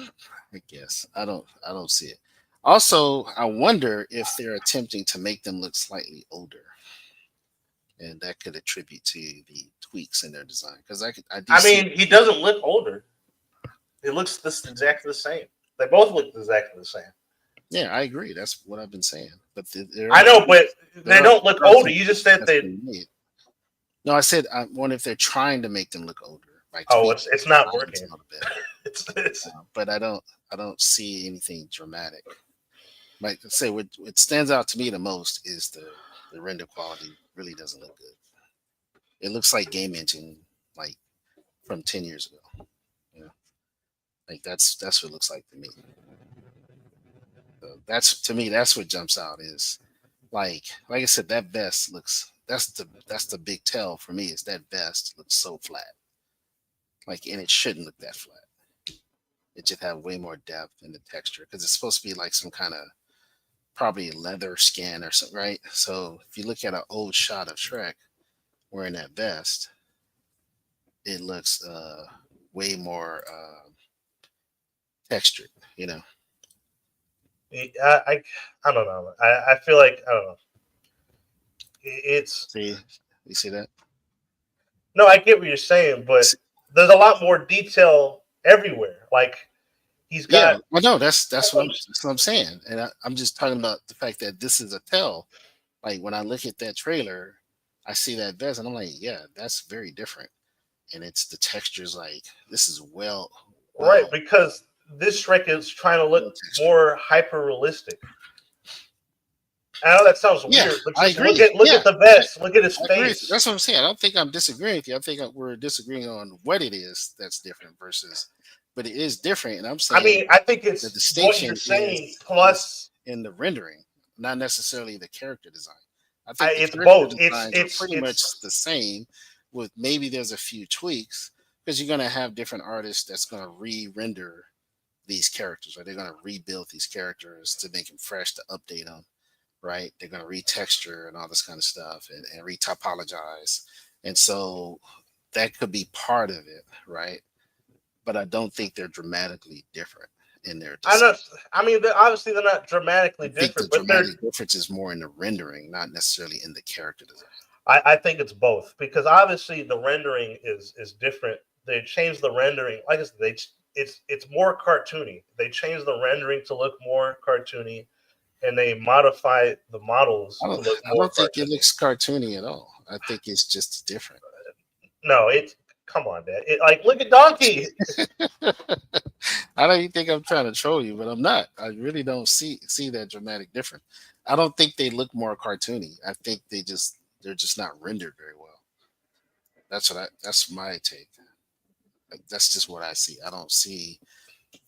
Speaker 1: I guess I don't see it. Also, I wonder if they're attempting to make them look slightly older, and that could attribute to the tweaks in their design. Because I do
Speaker 2: I
Speaker 1: see.
Speaker 2: mean, he doesn't look older. It looks exactly the same. They both look exactly the same.
Speaker 1: Yeah, I agree. That's what I've been saying. But there
Speaker 2: I
Speaker 1: are
Speaker 2: know, but they
Speaker 1: there are
Speaker 2: don't look
Speaker 1: there are
Speaker 2: older.
Speaker 1: some
Speaker 2: You just
Speaker 1: tweaks
Speaker 2: said
Speaker 1: that's
Speaker 2: they.
Speaker 1: been made. No, I said I wonder if they're trying to make them look older by
Speaker 2: Oh,
Speaker 1: tweaking
Speaker 2: it's
Speaker 1: the
Speaker 2: not
Speaker 1: designs
Speaker 2: working.
Speaker 1: a little bit.
Speaker 2: It's
Speaker 1: But I don't see anything dramatic. Like I say, what stands out to me the most is the render quality really doesn't look good. It looks like game engine, like from 10 years ago. You know, like that's what it looks like to me. So that's to me, that's what jumps out is like I said, that vest looks. That's the big tell for me is that vest looks so flat. Like, and it shouldn't look that flat. It should have way more depth in the texture because it's supposed to be like some kind of probably leather skin or something, right? So if you look at an old shot of Shrek wearing that vest, it looks way more textured. You know,
Speaker 2: I don't know. I feel like I don't know. It's
Speaker 1: see, you see that?
Speaker 2: no, I get what you're saying, but
Speaker 1: See-
Speaker 2: there's a lot more detail everywhere. Like he's
Speaker 1: Yeah,
Speaker 2: got.
Speaker 1: well, no, that's what I'm saying, and I'm just talking about the fact that this is a tell. Like when I look at that trailer, I see that vest, and I'm like, yeah, that's very different. And it's the textures like this is
Speaker 2: Right,
Speaker 1: well
Speaker 2: because this Shrek is trying to look
Speaker 1: well textured.
Speaker 2: more hyper realistic. I know that sounds
Speaker 1: Yeah,
Speaker 2: weird, but
Speaker 1: I
Speaker 2: just
Speaker 1: agree.
Speaker 2: look
Speaker 1: Yeah,
Speaker 2: at the
Speaker 1: yeah,
Speaker 2: vest, look at his
Speaker 1: I agree with you.
Speaker 2: face.
Speaker 1: That's what I'm saying. I don't think I'm disagreeing with you. I think we're disagreeing on what it is that's different versus, but it is different. And I'm
Speaker 2: I
Speaker 1: saying
Speaker 2: mean, I think
Speaker 1: the
Speaker 2: it's what you're
Speaker 1: distinction
Speaker 2: saying
Speaker 1: is
Speaker 2: plus
Speaker 1: in the rendering, not necessarily the character design. I think the
Speaker 2: it's
Speaker 1: character
Speaker 2: both.
Speaker 1: designs are pretty much the same, with maybe there's a few tweaks because you're gonna have different artists that's gonna re-render these characters, or they're gonna rebuild these characters to make them fresh, to update them, right? They're gonna retexture and all this kind of stuff and retopologize, and so that could be part of it, right? But I don't think they're dramatically different in their
Speaker 2: I
Speaker 1: design.
Speaker 2: know. I mean, obviously they're not
Speaker 1: I
Speaker 2: dramatically
Speaker 1: think the
Speaker 2: different, but they're.
Speaker 1: dramatic difference is more in the rendering, not necessarily in the character design.
Speaker 2: I think it's both because obviously the rendering is different. They changed the rendering. Like I said, it's more cartoony. They changed the rendering to look more cartoony, and they modify the models
Speaker 1: I
Speaker 2: to
Speaker 1: don't,
Speaker 2: look
Speaker 1: I
Speaker 2: more
Speaker 1: don't think it
Speaker 2: cartoony.
Speaker 1: looks cartoony at all. I think it's just different.
Speaker 2: No, it. Come on, Dad. Like look at Donkey.
Speaker 1: I don't even think I'm trying to troll you, but I'm not. I really don't see that dramatic difference. I don't think they look more cartoony. I think they're just not rendered very well. That's my take. Like, that's just what I see. I don't see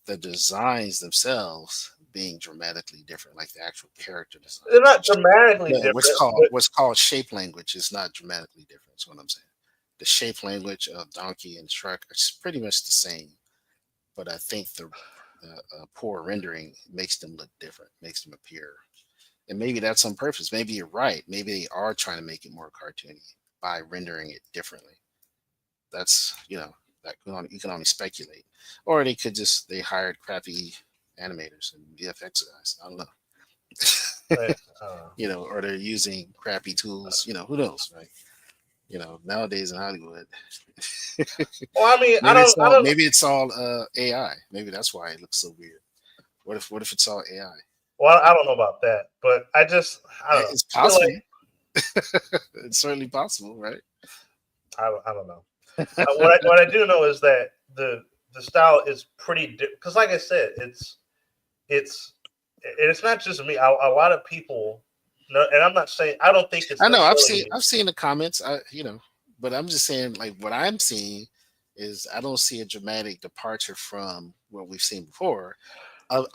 Speaker 1: the designs themselves being dramatically different, like the actual character design.
Speaker 2: They're not dramatically
Speaker 1: Yeah,
Speaker 2: different, but
Speaker 1: what's called shape language is not dramatically different. That's what I'm saying. The shape language of Donkey and Shrek is pretty much the same, but I think the poor rendering makes them look different, makes them appear, and maybe that's on purpose. Maybe you're right. Maybe they are trying to make it more cartoony by rendering it differently. That's you can only speculate, or they could just they hired crappy animators and VFX guys. I don't know.
Speaker 2: uh, uh,
Speaker 1: Or they're using crappy tools. Who knows, right? Nowadays in Hollywood,
Speaker 2: well, I mean, I don't.
Speaker 1: maybe it's all AI. Maybe that's why it looks so weird. What if it's all AI?
Speaker 2: Well, I don't know about that, but I don't know.
Speaker 1: It's
Speaker 2: I feel
Speaker 1: possible.
Speaker 2: like
Speaker 1: It's certainly possible, right?
Speaker 2: I don't know. What I do know is that the style is pretty because, like I said, it's it's not just me. A lot of people, no, and I'm not saying I don't think it's
Speaker 1: I know.
Speaker 2: necessarily.
Speaker 1: I've seen the comments. But I'm just saying, like what I'm seeing is I don't see a dramatic departure from what we've seen before,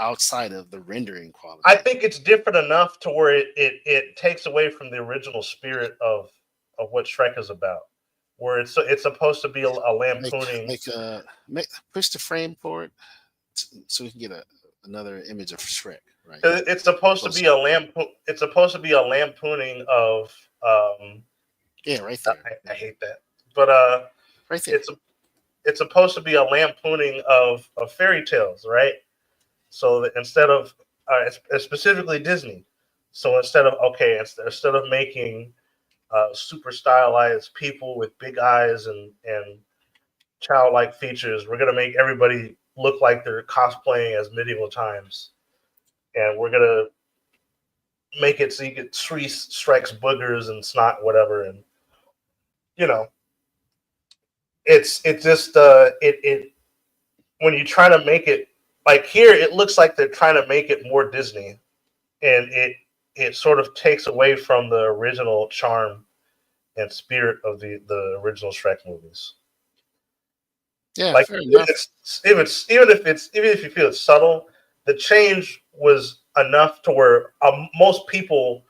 Speaker 1: outside of the rendering
Speaker 2: I
Speaker 1: quality.
Speaker 2: think it's different enough to where it takes away from the original spirit of what Shrek is about, where it's supposed to be a
Speaker 1: Like
Speaker 2: lampooning.
Speaker 1: push the frame forward so we can get another image of Shrek. Right.
Speaker 2: It's supposed to
Speaker 1: Close.
Speaker 2: be a It's supposed to be a lampooning of.
Speaker 1: Yeah, right there.
Speaker 2: I hate that, but
Speaker 1: Right there.
Speaker 2: it's it's supposed to be a lampooning of fairy tales, right? So that instead of specifically Disney, so instead of making super stylized people with big eyes and childlike features, we're gonna make everybody look like they're cosplaying as medieval times, and we're gonna make it so you get three strikes boogers and snot whatever, and you know it's just it when you try to make it like here, it looks like they're trying to make it more Disney, and it sort of takes away from the original charm and spirit of the original Shrek movies.
Speaker 1: Yeah,
Speaker 2: Like
Speaker 1: fair enough.
Speaker 2: even if you feel it's subtle, the change was enough to where most people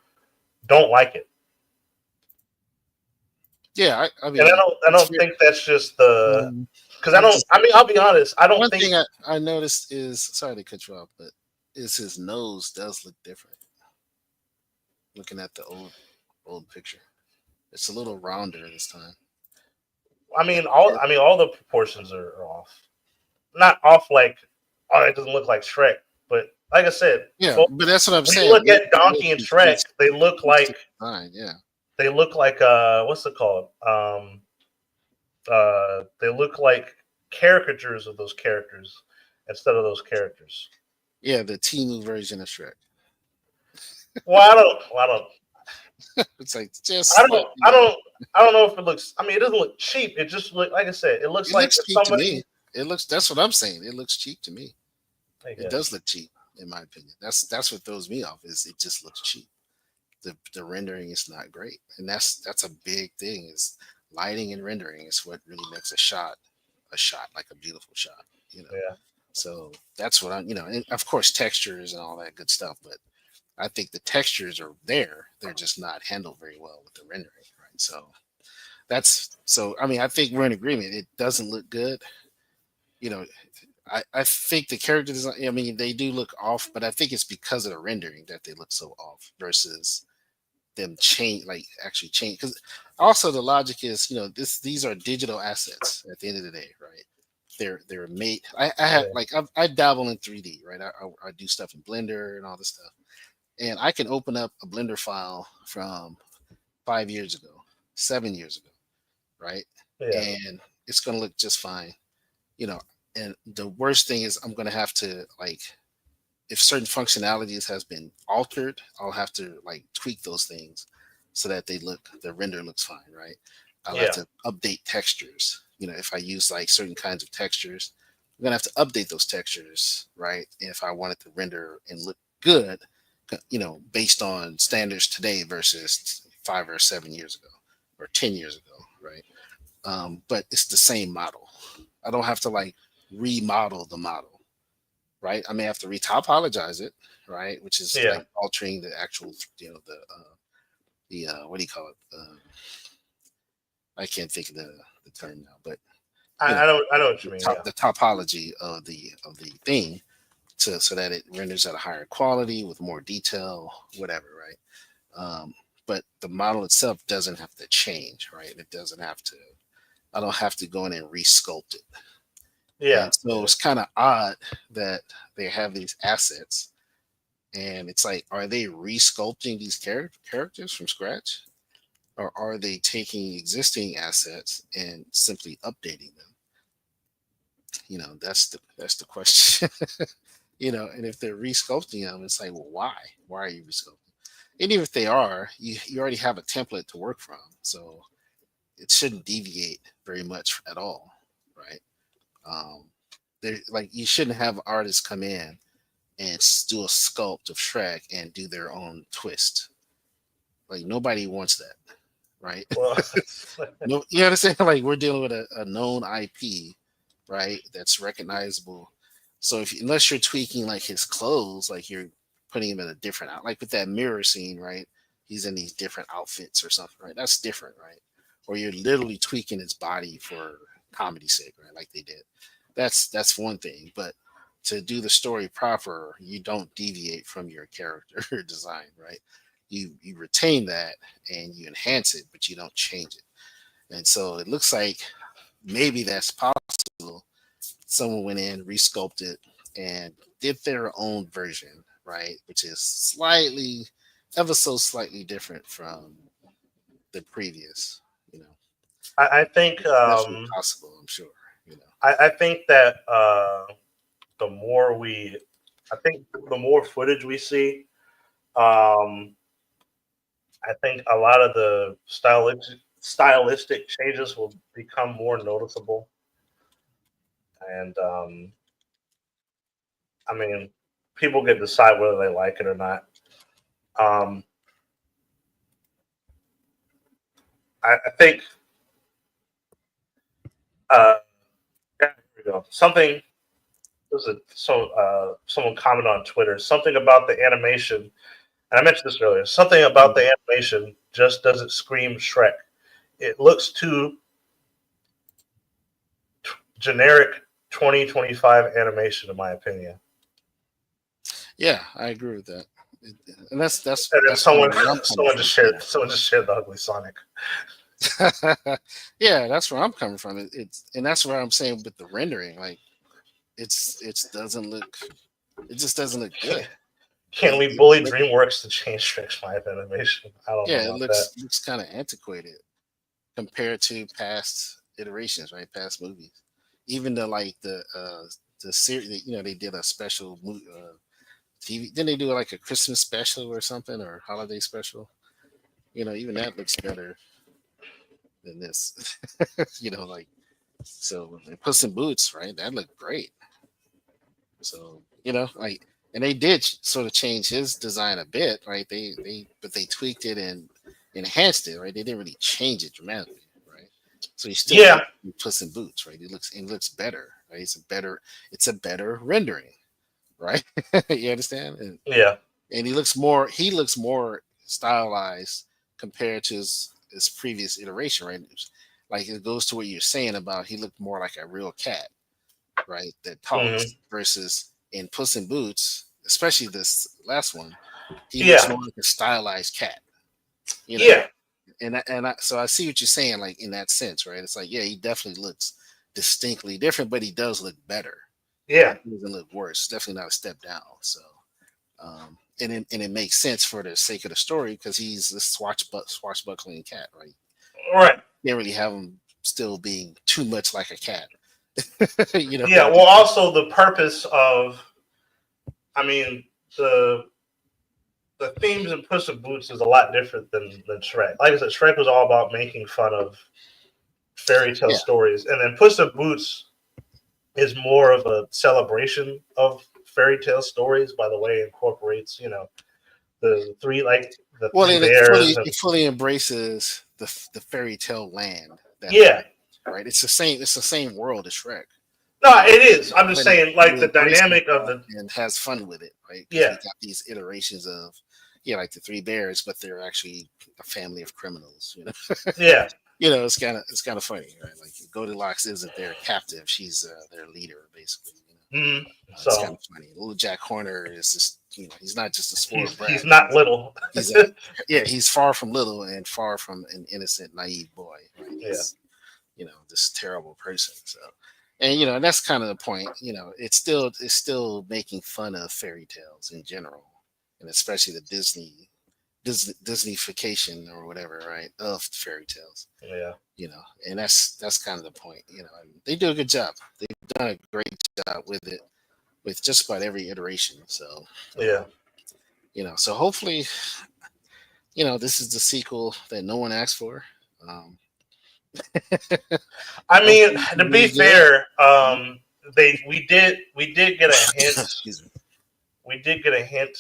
Speaker 2: don't like it,
Speaker 1: Yeah, I
Speaker 2: and
Speaker 1: mean,
Speaker 2: I
Speaker 1: it's
Speaker 2: don't
Speaker 1: fair.
Speaker 2: think that's just the
Speaker 1: Um,
Speaker 2: because I
Speaker 1: I
Speaker 2: don't.
Speaker 1: just
Speaker 2: I mean, I'll be honest. I don't
Speaker 1: one
Speaker 2: think
Speaker 1: thing I noticed is sorry to cut you off, but is his nose does look different. Looking at the old picture, it's a little rounder this time. That
Speaker 2: all the proportions are off. Not off like oh it doesn't look like Shrek, but like I said,
Speaker 1: yeah,
Speaker 2: both,
Speaker 1: but that's what I'm
Speaker 2: when you
Speaker 1: saying.
Speaker 2: look at Donkey and Shrek,
Speaker 1: It's just fine. Yeah,
Speaker 2: they look like what's it called? They look like caricatures of those characters instead of those characters.
Speaker 1: yeah, the Timu version of Shrek.
Speaker 2: I don't
Speaker 1: It's like just
Speaker 2: I don't I don't know if it looks. I mean, it doesn't look cheap. It just look like I said. It looks
Speaker 1: it
Speaker 2: like
Speaker 1: looks
Speaker 2: if
Speaker 1: cheap to me.
Speaker 2: somebody.
Speaker 1: It looks. That's what I'm saying. It looks cheap to me.
Speaker 2: I
Speaker 1: It does
Speaker 2: guess.
Speaker 1: look cheap, in my opinion. That's what throws me off. Is it just looks cheap. The rendering is not great, and that's a big thing. Is lighting and rendering is what really makes a shot like a beautiful shot. You know.
Speaker 2: Yeah.
Speaker 1: So that's what I'm. And of course textures and all that good stuff, but I think the textures are there. They're just not handled very well with the rendering, right? So I mean, I think we're in agreement. It doesn't look good. You know, I think the character design. I mean, they do look off, but I think it's because of the rendering that they look so off versus them change, like actually change. Because also the logic is, these are digital assets at the end of the day, right? They're made. I have
Speaker 2: Yeah.
Speaker 1: like I dabble in 3D, right? I do stuff in Blender and all this stuff, and I can open up a Blender file from 5 years ago, 7 years ago, right?
Speaker 2: Yeah.
Speaker 1: And it's gonna look just fine, you know. And the worst thing is I'm gonna have to like if certain functionalities has been altered, I'll have to like tweak those things so that the render looks fine, right? I'll have
Speaker 2: Yeah.
Speaker 1: to update textures. If I use like certain kinds of textures, I'm gonna have to update those textures, right? And if I want it to render and look good, based on standards today versus 5 or 7 years ago or 10 years ago, right? But it's the same model. I don't have to like remodel the model, right? I may have to retopologize it, right, which is
Speaker 2: Yeah,
Speaker 1: like altering the actual, the what do you call it? I can't think of the term now, but you know,
Speaker 2: I know what you mean. Yeah,
Speaker 1: the topology of the thing so that it renders at a higher quality with more detail, whatever, right? But the model itself doesn't have to change, right? It doesn't have to. I don't have to go in and resculpt it.
Speaker 2: yeah,
Speaker 1: And so
Speaker 2: yeah.
Speaker 1: it's kind of odd that they have these assets, and it's like, are they resculpting these characters from scratch, or are they taking existing assets and simply updating them? That's the question. And if they're resculpting them, it's like, well, why? Why are you resculpting? And even if they are, you already have a template to work from, so it shouldn't deviate very much at all, right? Um, there, like, you shouldn't have artists come in and do a sculpt of Shrek and do their own twist. Like, nobody wants that, right?
Speaker 2: Well,
Speaker 1: No, you understand? Like, we're dealing with a known IP, right? That's recognizable. So unless you're tweaking like his clothes, like you're putting him in a different like with that mirror scene, right? He's in these different outfits or something, right? That's different, right? Or you're literally tweaking his body for comedy sake, right? Like they did. That's one thing, but to do the story proper, you don't deviate from your character design, right? You retain that and you enhance it, but you don't change it. And so it looks like maybe that's possible. Someone went in, resculpted, and did their own version, right? Which is ever so slightly different from the previous. You know,
Speaker 2: I think
Speaker 1: definitely possible. I'm sure. You know.
Speaker 2: I think that the more we, I think the more footage we see, um, I think a lot of the stylistic changes will become more noticeable. And I mean, people get to decide whether they like it or not. Um, I think uh, yeah, here we go. Something was it? So someone commented on Twitter something about the animation, and I mentioned this earlier. Something about
Speaker 1: Mhm.
Speaker 2: the animation just doesn't scream Shrek. It looks too generic 2025 animation, in my opinion.
Speaker 1: Yeah, I agree with that. And
Speaker 2: And then
Speaker 1: that's kind of where I'm coming from too.
Speaker 2: someone just shared the ugly Sonic.
Speaker 1: Yeah, that's where I'm coming from. And that's where I'm saying with the rendering, like it doesn't look, it just doesn't look good.
Speaker 2: Can we bully DreamWorks to change Shrek's live animation? I don't know
Speaker 1: Yeah, it
Speaker 2: about that.
Speaker 1: looks kind of antiquated compared to past iterations, right? Past movies. Even the series, they did a special TV. Didn't they do like a Christmas special or something, or holiday special? Even that looks better than this. Like, so they Puss in Boots, right? That looked great. So like, and they did sort of change his design a bit, right? But they tweaked it and enhanced it, right? They didn't really change it dramatically, right? So you still
Speaker 2: Yeah,
Speaker 1: look like Puss in Boots, right? It looks better, right? It's a better rendering, right? You understand?
Speaker 2: yeah,
Speaker 1: And he looks more stylized compared to his previous iteration, right? Like, it goes to what you're saying about he looked more like a real cat, right? That
Speaker 2: hmm
Speaker 1: talks versus in Puss in Boots, especially this last one, he looks
Speaker 2: yeah,
Speaker 1: more like a stylized cat, you know.
Speaker 2: yeah,
Speaker 1: So I see what you're saying, like in that sense, right? It's like, yeah, he definitely looks distinctly different, but he does look better.
Speaker 2: yeah,
Speaker 1: He doesn't look worse. Definitely not a step down. So, and it makes sense for the sake of the story because he's a swashbuckling cat, right?
Speaker 2: right.
Speaker 1: Can't really have him still being too much like a cat,
Speaker 2: Yeah. Well, also the purpose of, I mean, the the themes in Puss in Boots is a lot different than Shrek. Like I said, Shrek was all about making fun of fairy tale
Speaker 1: Yeah,
Speaker 2: stories, and then Puss in Boots is more of a celebration of fairy tale stories by the way it incorporates, the three the
Speaker 1: Well,
Speaker 2: three
Speaker 1: and
Speaker 2: bears and
Speaker 1: it fully embraces the fairy tale land that
Speaker 2: yeah.
Speaker 1: right. It's the same world as Shrek.
Speaker 2: No,
Speaker 1: You know,
Speaker 2: it is. I'm just
Speaker 1: but it
Speaker 2: saying, like
Speaker 1: fully
Speaker 2: the
Speaker 1: embraces
Speaker 2: dynamic of
Speaker 1: that
Speaker 2: the
Speaker 1: and has fun with it, right? Because
Speaker 2: yeah,
Speaker 1: we got these iterations of like the three bears, but they're actually a family of criminals.
Speaker 2: yeah.
Speaker 1: It's kind of funny, right? Like Goldilocks isn't their captive; she's their leader, basically.
Speaker 2: Mm.
Speaker 1: It's kind
Speaker 2: So
Speaker 1: of funny. Little Jack Horner is just he's not just a spoiled
Speaker 2: he's
Speaker 1: brat.
Speaker 2: not little.
Speaker 1: He's he's far from little and far from an innocent, naive boy. Right?
Speaker 2: Yeah,
Speaker 1: He's this terrible person. So, and and that's kind of the point. It's still making fun of fairy tales in general, and especially the Disneyfication or whatever, right, of fairy tales.
Speaker 2: yeah,
Speaker 1: And that's kind of the point. And they do a good job. They've done a great job with it with just about every iteration. So,
Speaker 2: yeah.
Speaker 1: so hopefully, this is the sequel that no one asked for. Um,
Speaker 2: I mean,
Speaker 1: hopefully, it's
Speaker 2: to be
Speaker 1: really good.
Speaker 2: fair, we did get a hint.
Speaker 1: Excuse me.
Speaker 2: We did get a hint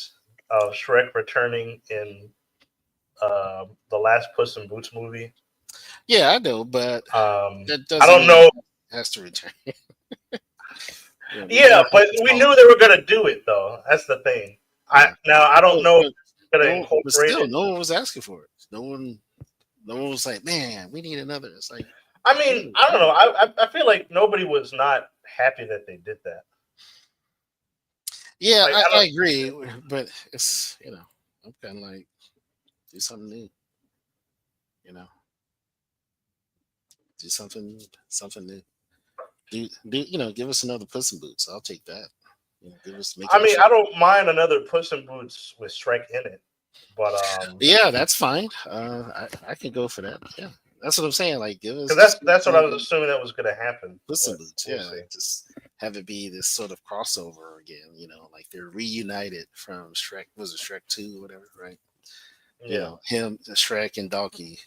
Speaker 2: of Shrek returning in the last Puss in Boots movie.
Speaker 1: Yeah, I know, but that
Speaker 2: I
Speaker 1: doesn't
Speaker 2: don't
Speaker 1: mean
Speaker 2: know.
Speaker 1: it has to return. We
Speaker 2: Yeah,
Speaker 1: both have
Speaker 2: but
Speaker 1: to
Speaker 2: we
Speaker 1: talk.
Speaker 2: knew they were gonna do it though. That's the thing.
Speaker 1: Yeah.
Speaker 2: I don't know if
Speaker 1: But
Speaker 2: they're gonna
Speaker 1: no, but
Speaker 2: incorporate
Speaker 1: still,
Speaker 2: it.
Speaker 1: no one was asking for it. No one was like, "Man, we need another." It's like,
Speaker 2: I mean,
Speaker 1: dude,
Speaker 2: I don't
Speaker 1: no.
Speaker 2: know. I feel like nobody was not happy that they did that.
Speaker 1: Yeah,
Speaker 2: Like
Speaker 1: I,
Speaker 2: I
Speaker 1: I
Speaker 2: don't.
Speaker 1: agree, but it's I'm kind of like do something new. You know, do something new. Give us another Puss in Boots. I'll take that. Make
Speaker 2: I
Speaker 1: it a
Speaker 2: mean,
Speaker 1: trend.
Speaker 2: I don't mind another Puss in Boots with Shrek in it, but
Speaker 1: Yeah, that's fine. I can go for that. Yeah, that's what I'm saying. Like, give us
Speaker 2: because
Speaker 1: just
Speaker 2: that's what I was assuming that was gonna happen.
Speaker 1: Puss in
Speaker 2: But
Speaker 1: Boots.
Speaker 2: we'll
Speaker 1: Yeah,
Speaker 2: see.
Speaker 1: like just have it be this sort of crossover again. Like they're reunited from Shrek. Was it Shrek 2 or whatever? Right.
Speaker 2: Yeah.
Speaker 1: Him, Shrek, and Donkey,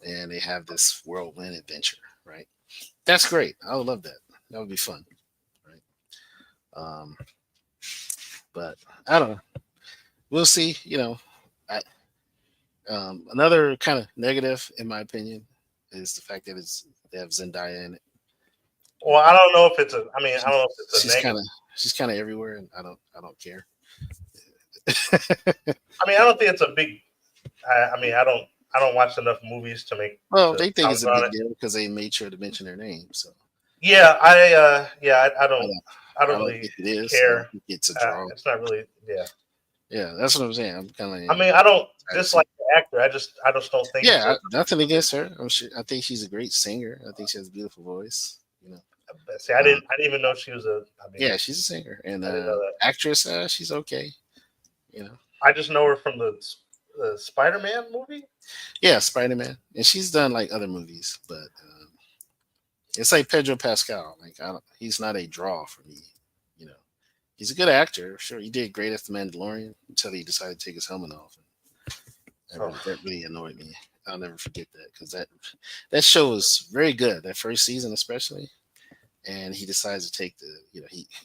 Speaker 1: and they have this whirlwind adventure. Right. That's great. I would love that. That would be fun. Right. Um, but I don't know. We'll see. I, another kind of negative, in my opinion, is the fact that they have Zendaya in it.
Speaker 2: Well, I don't know if it's a. I mean, I don't know if it's a
Speaker 1: She's kind
Speaker 2: negative.
Speaker 1: of she's kind of everywhere, and I don't care.
Speaker 2: I mean, I don't think it's a big. I mean, I don't watch enough movies to make
Speaker 1: Well,
Speaker 2: to
Speaker 1: they think
Speaker 2: comment
Speaker 1: it's a
Speaker 2: on
Speaker 1: big
Speaker 2: it.
Speaker 1: deal because they made sure to mention their name. So
Speaker 2: Yeah, I
Speaker 1: I
Speaker 2: don't
Speaker 1: don't
Speaker 2: I don't
Speaker 1: I don't
Speaker 2: really
Speaker 1: think it is. I don't
Speaker 2: care.
Speaker 1: think it's a draw.
Speaker 2: It's not really. Yeah.
Speaker 1: Yeah, that's what I'm saying. I'm kind of
Speaker 2: I mean, I don't
Speaker 1: excited to see.
Speaker 2: dislike the actor. I just don't think it's
Speaker 1: Yeah,
Speaker 2: a.
Speaker 1: nothing against her. I'm sure. I think she's a great singer. I think she has a beautiful voice.
Speaker 2: See,
Speaker 1: Um,
Speaker 2: I didn't even know she was a. I mean,
Speaker 1: yeah, she's a singer and
Speaker 2: I didn't know that.
Speaker 1: actress. She's okay. You know.
Speaker 2: I just know her from the Spider-Man movie.
Speaker 1: Yeah, Spider Man, and she's done like other movies, but it's like Pedro Pascal. Like he's not a draw for me. You know, he's a good actor. Sure, he did great as the Mandalorian until he decided to take his helmet off.
Speaker 2: Oh,
Speaker 1: That really annoyed me. I'll never forget that because that show was very good. That first season, especially, and he decides to take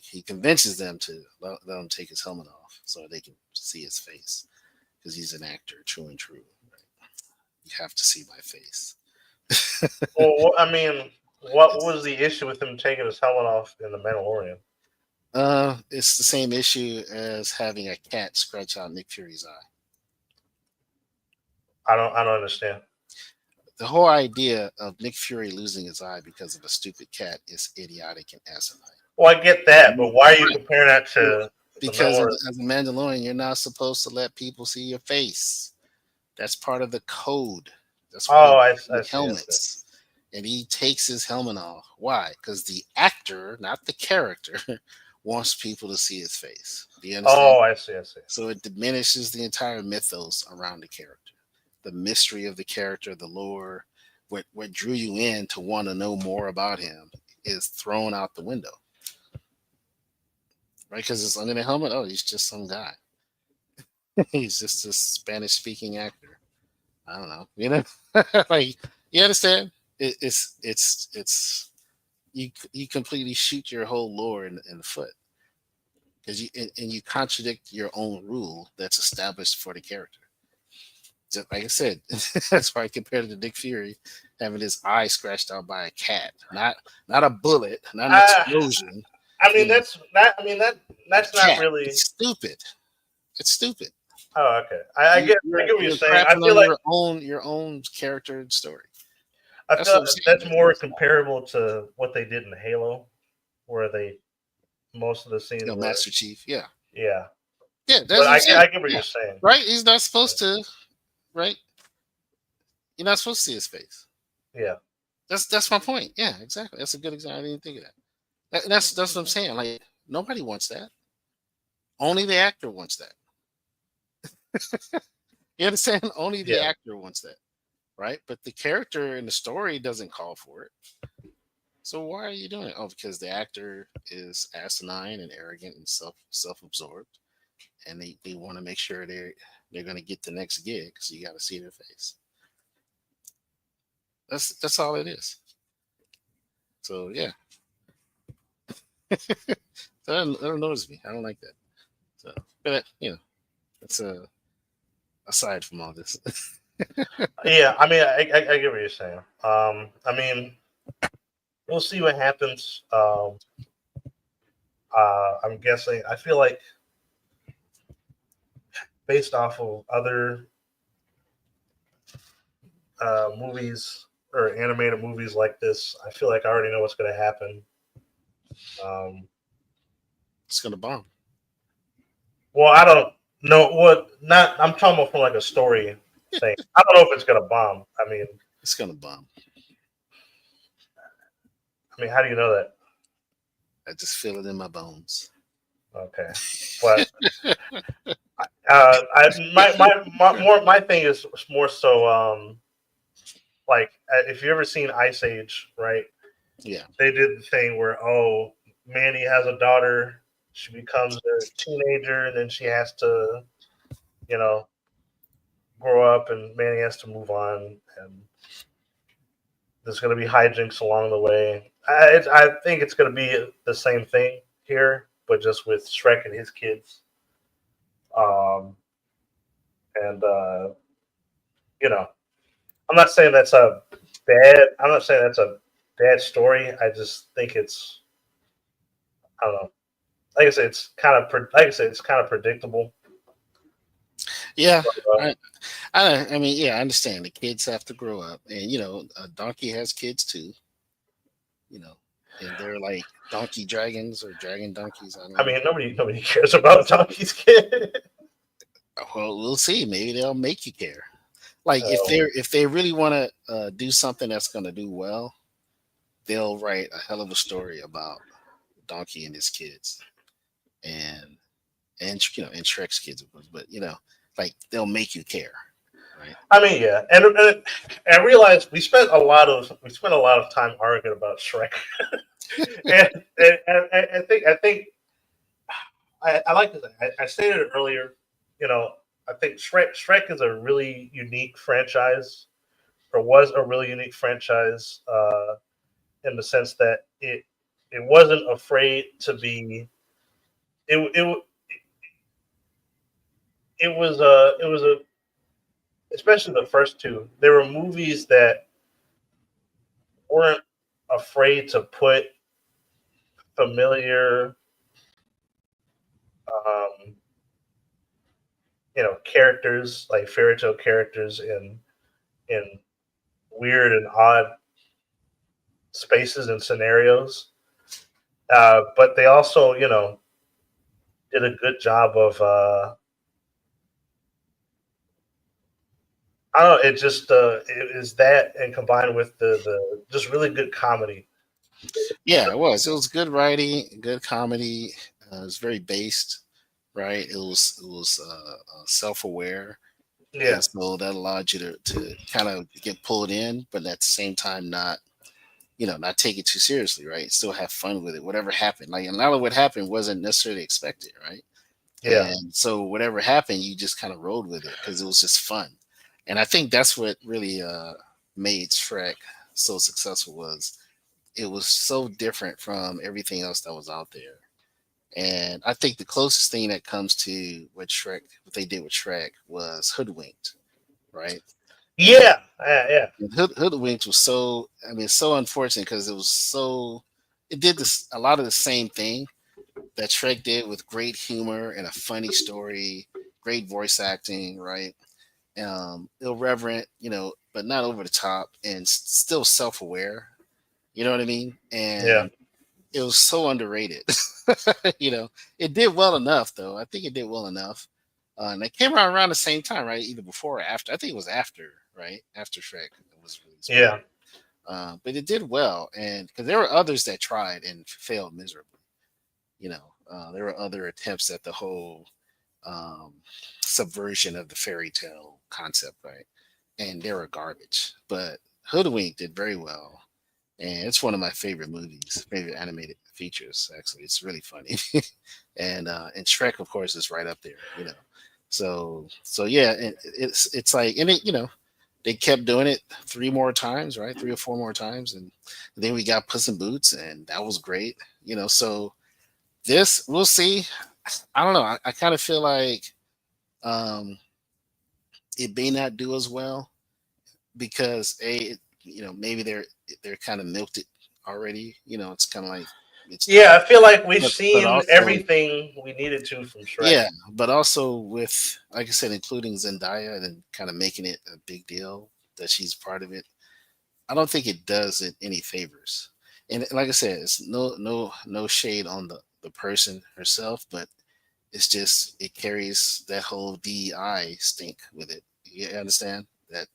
Speaker 1: he convinces them to let him take his helmet off so they can see his face because he's an actor, true and true. Right? You have to see my face.
Speaker 2: well, I mean, what was the issue with him taking his helmet off in the Mandalorian?
Speaker 1: It's the same issue as having a cat scratch out Nick Fury's eye.
Speaker 2: I don't understand.
Speaker 1: The whole idea of Nick Fury losing his eye because of a stupid cat is idiotic and asinine.
Speaker 2: Well, I get that, but why are you
Speaker 1: Right.
Speaker 2: comparing that to the
Speaker 1: Because
Speaker 2: Mandalorian?
Speaker 1: as a Mandalorian, you're not supposed to let people see your face. That's part of the code. That's why
Speaker 2: Oh,
Speaker 1: they
Speaker 2: I
Speaker 1: make
Speaker 2: see. I see.
Speaker 1: helmets. And he takes his helmet off. Why? Because the actor, not the character, wants people to see his face. Do you understand?
Speaker 2: Oh, I see. I see.
Speaker 1: So it diminishes the entire mythos around the character, the mystery of the character, the lore. What drew you in to want to know more about him is thrown out the window, right? Because it's under the helmet. Oh, he's just some guy. He's just a Spanish speaking actor. I don't know. Like you understand? It's you completely shoot your whole lore in the foot because and you contradict your own rule that's established for the character. Just like I said, that's why I compared it to Dick Fury having his eye scratched out by a cat, not a bullet, not an
Speaker 2: Uh,
Speaker 1: explosion.
Speaker 2: I
Speaker 1: You
Speaker 2: mean,
Speaker 1: know,
Speaker 2: that's
Speaker 1: a
Speaker 2: not
Speaker 1: cat.
Speaker 2: really.
Speaker 1: It's stupid. It's stupid.
Speaker 2: Oh, okay. I get what you're
Speaker 1: You're
Speaker 2: saying. I
Speaker 1: crapping
Speaker 2: feel
Speaker 1: on
Speaker 2: like
Speaker 1: your own character and story.
Speaker 2: I
Speaker 1: That's
Speaker 2: feel
Speaker 1: what I'm saying.
Speaker 2: that's more comparable to what they did in Halo, where they most of the scenes were.
Speaker 1: Master Chief. Yeah,
Speaker 2: Yeah,
Speaker 1: yeah. That's
Speaker 2: but
Speaker 1: what I'm saying.
Speaker 2: I get what
Speaker 1: Yeah,
Speaker 2: you're saying.
Speaker 1: right. He's not supposed to. Right. You're not supposed to see his face.
Speaker 2: Yeah,
Speaker 1: That's my point. Yeah, exactly. That's a good example. I didn't think of that. That's what I'm saying. Like nobody wants that. Only the actor wants that. You understand? Only the
Speaker 2: yeah.
Speaker 1: actor wants that, right? But the character in the story doesn't call for it. So why are you doing it? Oh, because the actor is asinine and arrogant and self absorbed, and they want to make sure they're going to get the next gig. So you got to see their face. That's all it is. So yeah, so that annoys me. I don't like that. So, but that's aside from all this.
Speaker 2: Yeah, I mean, I get what you're saying. I mean, we'll see what happens. I'm guessing. I feel like based off of other movies or animated movies like this, I feel like I already know what's going to happen. Um,
Speaker 1: It's gonna bomb.
Speaker 2: well, I don't know what. Not. I'm talking about from like a story thing. I don't know if it's going to bomb.
Speaker 1: It's gonna bomb.
Speaker 2: How do you know that?
Speaker 1: I just feel it in my bones.
Speaker 2: Okay, but my thing is more so like if you ever seen Ice Age, right?
Speaker 1: Yeah.
Speaker 2: They did the thing where Manny has a daughter, she becomes a teenager, and then she has to you know grow up, and Manny has to move on, and there's going to be hijinks along the way. I think it's going to be the same thing here, but just with Shrek and his kids. Um, and you know, I'm not saying that's a I'm not saying that's a bad story. I just think it's. I don't know. Like I said, it's kind of predictable.
Speaker 1: Yeah.
Speaker 2: Uh,
Speaker 1: I mean, yeah, I understand the kids have to grow up, and a donkey has kids too. You know, and they're like donkey dragons or dragon donkeys. I don't
Speaker 2: I
Speaker 1: know.
Speaker 2: mean, nobody cares about Donkey's kid.
Speaker 1: Well, we'll see. Maybe they'll make you care. Like
Speaker 2: Um,
Speaker 1: if they really want to do something that's going to do well, they'll write a hell of a story about Donkey and his kids, and and Shrek's kids, of course. But like they'll make you care, right?
Speaker 2: yeah, and I realized we spent a lot of time arguing about Shrek, and I think I like this. I stated it earlier. You know, I think Shrek is a really unique franchise, or was a really unique franchise, in the sense that it wasn't afraid to be. It it was a especially the first two. There were movies that weren't afraid to put familiar, um, characters like fairy tale characters in weird and odd spaces and scenarios. But they also, did a good job of. I don't know. It just it is that, and combined with the just really good comedy.
Speaker 1: Yeah, it was. It was good writing, good comedy. It was very based, right? It was self aware,
Speaker 2: Yeah,
Speaker 1: and so that allowed you to kind of get pulled in, but at the same time not take it too seriously, right? Still have fun with it. Whatever happened, like a lot of what happened wasn't necessarily expected, right?
Speaker 2: yeah,
Speaker 1: And so whatever happened, you just kind of rode with it because it was just fun. And I think that's what really made Shrek so successful was it was so different from everything else that was out there. And I think the closest thing that comes to what they did with Shrek was Hoodwinked, right? And
Speaker 2: Yeah, yeah,
Speaker 1: Hoodwinked was so, I mean, so unfortunate because it did this a lot of the same thing that Shrek did with great humor and a funny story, great voice acting, right? Irreverent, but not over the top and still self aware. You know what I mean?
Speaker 2: yeah,
Speaker 1: And it was so underrated. you know, it did well enough though. I think it did well enough. And it came around the same time, right? Either before or after. I think it was after, right? After Shrek was released, but
Speaker 2: yeah.
Speaker 1: but it did well, and because there were others that tried and failed miserably. There were other attempts at the whole um, subversion of the fairy tale concept, right? And they were garbage. But Hoodwink did very well, and it's one of my favorite movies, favorite animated features. Actually, it's really funny, and Shrek, of course, is right up there. So yeah, it's like, and they kept doing it three more times, right? Three or four more times, and then we got Puss in Boots, and that was great. So this we'll see. I don't know. I kind of feel like um, it may not do as well because maybe they're kind of milked it already. It's kind of like it's
Speaker 2: Yeah,
Speaker 1: done.
Speaker 2: I feel like we've
Speaker 1: But
Speaker 2: seen
Speaker 1: also,
Speaker 2: everything we needed to from Shrek.
Speaker 1: yeah, but also with, like I said, including Zendaya and kind of making it a big deal that she's part of it. I don't think it does it any favors. And like I said, it's no shade on the person herself, but it's just it carries that whole DEI stink with it. You understand that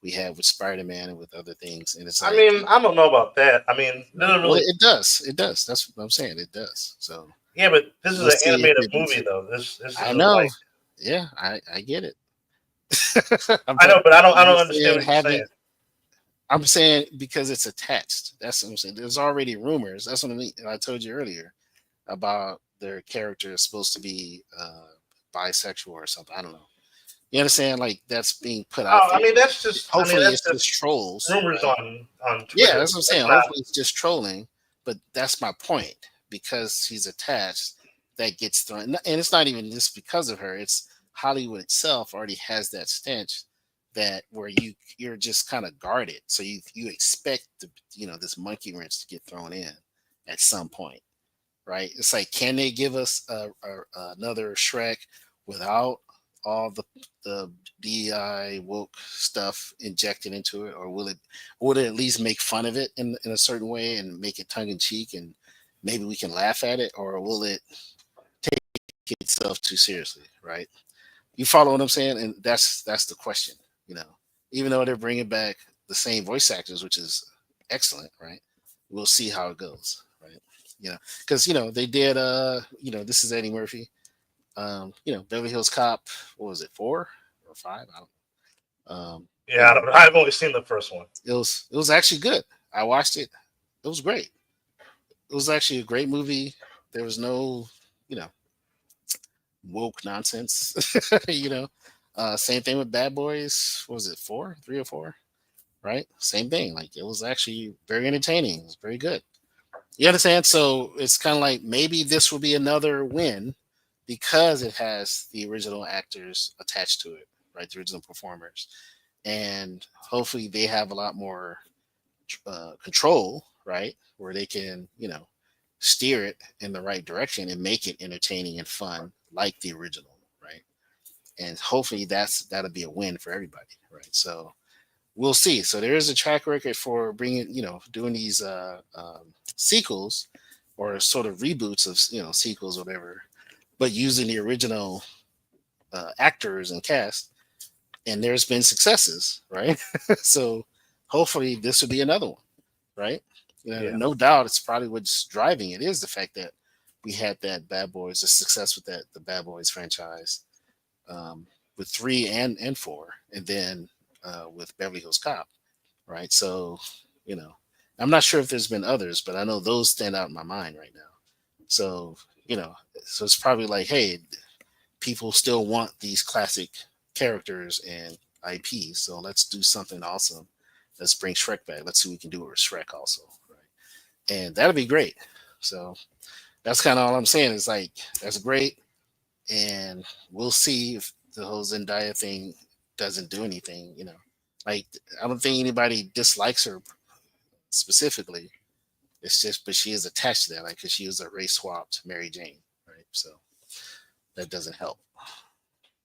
Speaker 1: we have with Spider Man and with other things, and it's
Speaker 2: I
Speaker 1: like,
Speaker 2: mean, I don't know about that. I mean, it doesn't
Speaker 1: well,
Speaker 2: really.
Speaker 1: it does, it does. That's what I'm saying. It does. So
Speaker 2: Yeah, but this is
Speaker 1: we'll
Speaker 2: an
Speaker 1: see if
Speaker 2: animated
Speaker 1: it.
Speaker 2: movie, though. This
Speaker 1: I
Speaker 2: isn't
Speaker 1: know.
Speaker 2: like.
Speaker 1: Yeah, I get it.
Speaker 2: I know, but I
Speaker 1: I'm
Speaker 2: don't
Speaker 1: just
Speaker 2: understand
Speaker 1: saying
Speaker 2: what you're
Speaker 1: having.
Speaker 2: saying.
Speaker 1: I'm saying because it's attached. That's what I'm saying. There's already rumors. That's what I mean. I told you earlier about their character is supposed to be bisexual or something. I don't know. You understand? Like that's being put out
Speaker 2: Oh,
Speaker 1: there.
Speaker 2: I mean, that's just. I mean,
Speaker 1: Hopefully,
Speaker 2: that's
Speaker 1: it's just
Speaker 2: just
Speaker 1: trolls,
Speaker 2: rumors
Speaker 1: right?
Speaker 2: on
Speaker 1: Yeah,
Speaker 2: Twitter.
Speaker 1: that's what I'm
Speaker 2: That's
Speaker 1: saying.
Speaker 2: not.
Speaker 1: Hopefully, it's just trolling. But that's my point because he's attached. That gets thrown, and it's not even just because of her. It's Hollywood itself already has that stench that where you're just kind of guarded, so you expect this monkey wrench to get thrown in at some point, right? It's like, can they give us another Shrek without all the DEI woke stuff injected into it, or will it at least make fun of it in a certain way and make it tongue in cheek, and maybe we can laugh at it, or will it take itself too seriously, right? You follow what I'm saying? And that's the question, you know. Even though they're bringing back the same voice actors, which is excellent, right? We'll see how it goes, right? Because they did this is Eddie Murphy. Beverly Hills Cop. What was it, 4 or 5? I don't know.
Speaker 2: Yeah, I don't know. I've only seen the first one.
Speaker 1: It was actually good. I watched it. It was great. It was actually a great movie. There was no, you know, woke nonsense. Same thing with Bad Boys. What was it, 4, 3 or 4? Right? Same thing. Like it was actually very entertaining. It was very good. You understand? So it's kind of like maybe this will be another win because it has the original actors attached to it, right? The original performers, and hopefully they have a lot more control, right? Where they can, steer it in the right direction and make it entertaining and fun like the original, right? And hopefully that'll be a win for everybody, right? So we'll see. So there is a track record for bringing, doing these sequels or sort of reboots of sequels, or whatever, but using the original actors and cast. And there's been successes, right? So hopefully this will be another one, right?
Speaker 2: Yeah,
Speaker 1: No doubt it's probably what's driving it is the fact that we had that Bad Boys, the success with the Bad Boys franchise, with 3 and 4, and then with Beverly Hills Cop, right? So, you know, I'm not sure if there's been others, but I know those stand out in my mind right now. So, so it's probably like, hey, people still want these classic characters and IPs, so let's do something awesome. Let's bring Shrek back. Let's see what we can do with Shrek also, right? And that'll be great. So That's kind of all I'm saying. It's like that's great, and we'll see if the whole Zendaya thing doesn't do anything. Like I don't think anybody dislikes her specifically. It's just, but she is attached to that, like because she was a race swapped Mary Jane, right? So that doesn't help.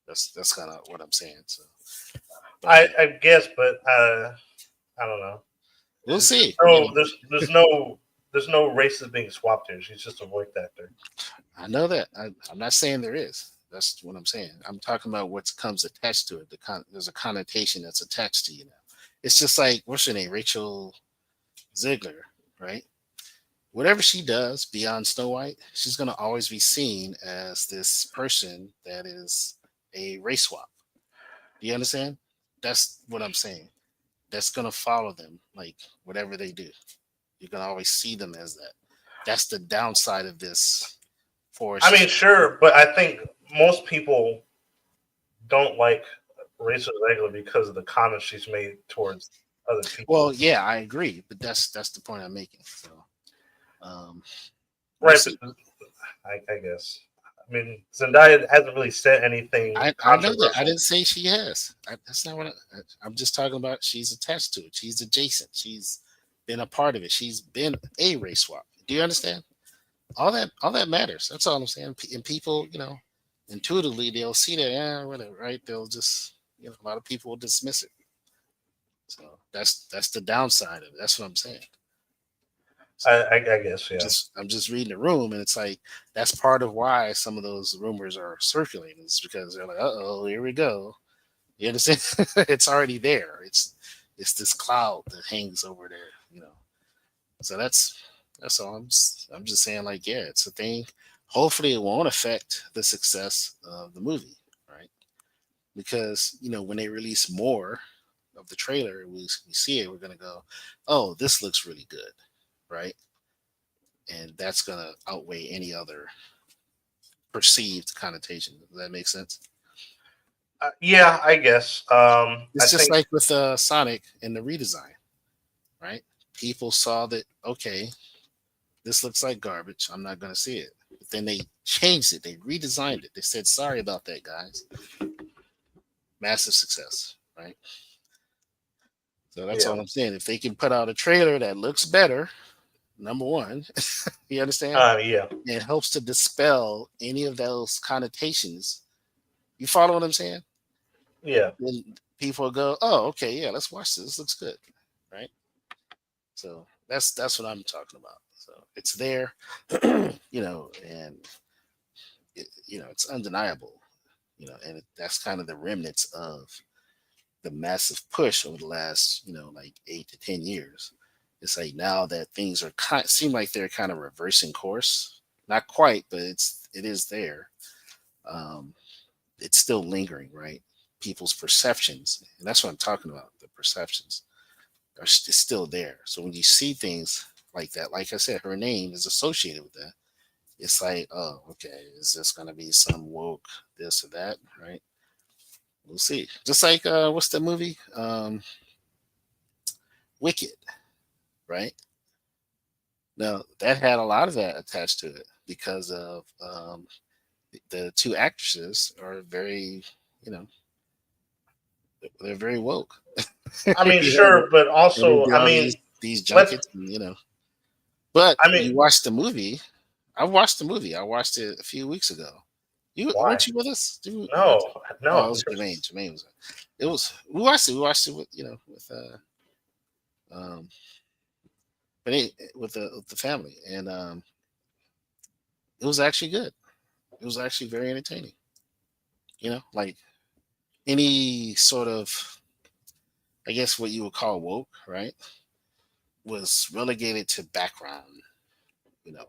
Speaker 1: That's kind of what I'm saying. So, but
Speaker 2: I guess, but I don't know.
Speaker 1: we'll see.
Speaker 2: There's no races being swapped here. She's just a voice actor.
Speaker 1: I know that. I'm not saying there is. That's what I'm saying. I'm talking about what comes attached to it. There's a connotation that's attached to you now. It's just like what's her name, Rachel Ziegler, right? Whatever she does beyond Snow White, she's gonna always be seen as this person that is a race swap. Do you understand? That's what I'm saying. That's gonna follow them, like whatever they do. You're gonna always see them as that. That's the downside of this
Speaker 2: I mean,
Speaker 1: forced.
Speaker 2: sure, but I think most people don't like Rachel Zegler because of the comments she's made towards other people.
Speaker 1: Well, yeah, I agree, but that's the point I'm making. So, um, we'll
Speaker 2: Right,
Speaker 1: see.
Speaker 2: but I guess. I mean, Zendaya hasn't really said anything
Speaker 1: I know that. I
Speaker 2: controversial.
Speaker 1: didn't say she has. That's not what I'm just talking about. She's attached to it. She's adjacent. She's been a part of it. She's been a race swap. Do you understand? All that matters. That's all I'm saying. And people, intuitively they'll see that, yeah, whatever, right? They'll just, a lot of people will dismiss it. So that's the downside of it. That's what I'm saying. So
Speaker 2: I guess, yeah.
Speaker 1: I'm just reading the room, and it's like that's part of why some of those rumors are circulating. It's because they're like, oh, here we go. You understand? It's already there. It's this cloud that hangs over there. So that's all. I'm just saying, like, yeah, it's a thing. Hopefully, it won't affect the success of the movie, right? Because when they release more of the trailer, we see it, we're gonna go, oh, this looks really good, right? And that's gonna outweigh any other perceived connotation. Does that make sense?
Speaker 2: Yeah, I guess. I
Speaker 1: It's just
Speaker 2: think,
Speaker 1: like with Sonic and the redesign, right? People saw that, okay, this looks like garbage. I'm not gonna see it. But then they changed it. They redesigned it. They said, sorry about that, guys. Massive success, right? So that's
Speaker 2: yeah.
Speaker 1: all I'm saying. If they can put out a trailer that looks better, number one, you understand?
Speaker 2: Yeah.
Speaker 1: It helps to dispel any of those connotations. You follow what I'm saying?
Speaker 2: Yeah.
Speaker 1: Then people go, "Oh, okay, yeah, let's watch this. This looks good," right? So that's what I'm talking about. So it's there, and it's undeniable, and that's kind of the remnants of the massive push over the last, like 8 to 10 years. It's like now that things seem like they're kind of reversing course. Not quite, but it is there. Um, it's still lingering, right? People's perceptions, and that's what I'm talking about. The perceptions it's still there. So when you see things like that, like I said, her name is associated with that. It's like, oh, okay, is this gonna be some woke this or that, right? We'll see. Just like what's the movie? Wicked, right? Now that had a lot of that attached to it because of the two actresses are very, you know, they're very woke.
Speaker 2: I mean,
Speaker 1: you know,
Speaker 2: sure, but
Speaker 1: and they
Speaker 2: also,
Speaker 1: do
Speaker 2: I
Speaker 1: all
Speaker 2: mean,
Speaker 1: these
Speaker 2: let's.
Speaker 1: junkets, and. But
Speaker 2: I
Speaker 1: you
Speaker 2: mean,
Speaker 1: watched the movie. I watched the movie. I watched it a few weeks ago. You
Speaker 2: why?
Speaker 1: weren't you with us?
Speaker 2: No,
Speaker 1: Oh, it
Speaker 2: no.
Speaker 1: was Jermaine. Jermaine was. It was. We watched it. We watched it with um, with the family, and it was actually good. It was actually very entertaining. Like any sort of, I guess what you would call woke, right? Was relegated to background, you know,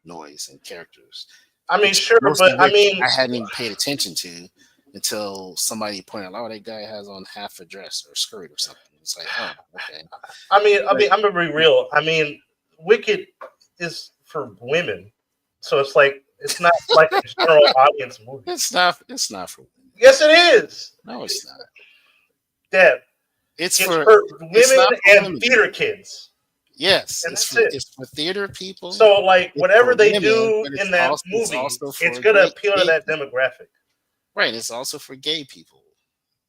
Speaker 1: noise and characters,
Speaker 2: I mean,
Speaker 1: which
Speaker 2: sure,
Speaker 1: most
Speaker 2: but
Speaker 1: of
Speaker 2: I
Speaker 1: which
Speaker 2: mean,
Speaker 1: I hadn't even paid attention to until somebody pointed out, oh, that guy has on half a dress or skirt or something. It's like, oh, okay. But
Speaker 2: I'm gonna be real. I mean, Wicked is for women, so it's like it's not like a general audience movie.
Speaker 1: it's not for women.
Speaker 2: Yes, it is.
Speaker 1: No, it's not.
Speaker 2: Deb,
Speaker 1: It's
Speaker 2: it's
Speaker 1: for
Speaker 2: for
Speaker 1: it's
Speaker 2: women
Speaker 1: not for
Speaker 2: and
Speaker 1: women.
Speaker 2: theater kids.
Speaker 1: Yes,
Speaker 2: and that's it.
Speaker 1: it's for theater people.
Speaker 2: So like
Speaker 1: It's for
Speaker 2: whatever they
Speaker 1: women,
Speaker 2: do
Speaker 1: but
Speaker 2: in that
Speaker 1: it's
Speaker 2: movie,
Speaker 1: also
Speaker 2: it's
Speaker 1: for
Speaker 2: gonna appeal to
Speaker 1: gay
Speaker 2: that
Speaker 1: people.
Speaker 2: demographic.
Speaker 1: Right. It's also for gay people.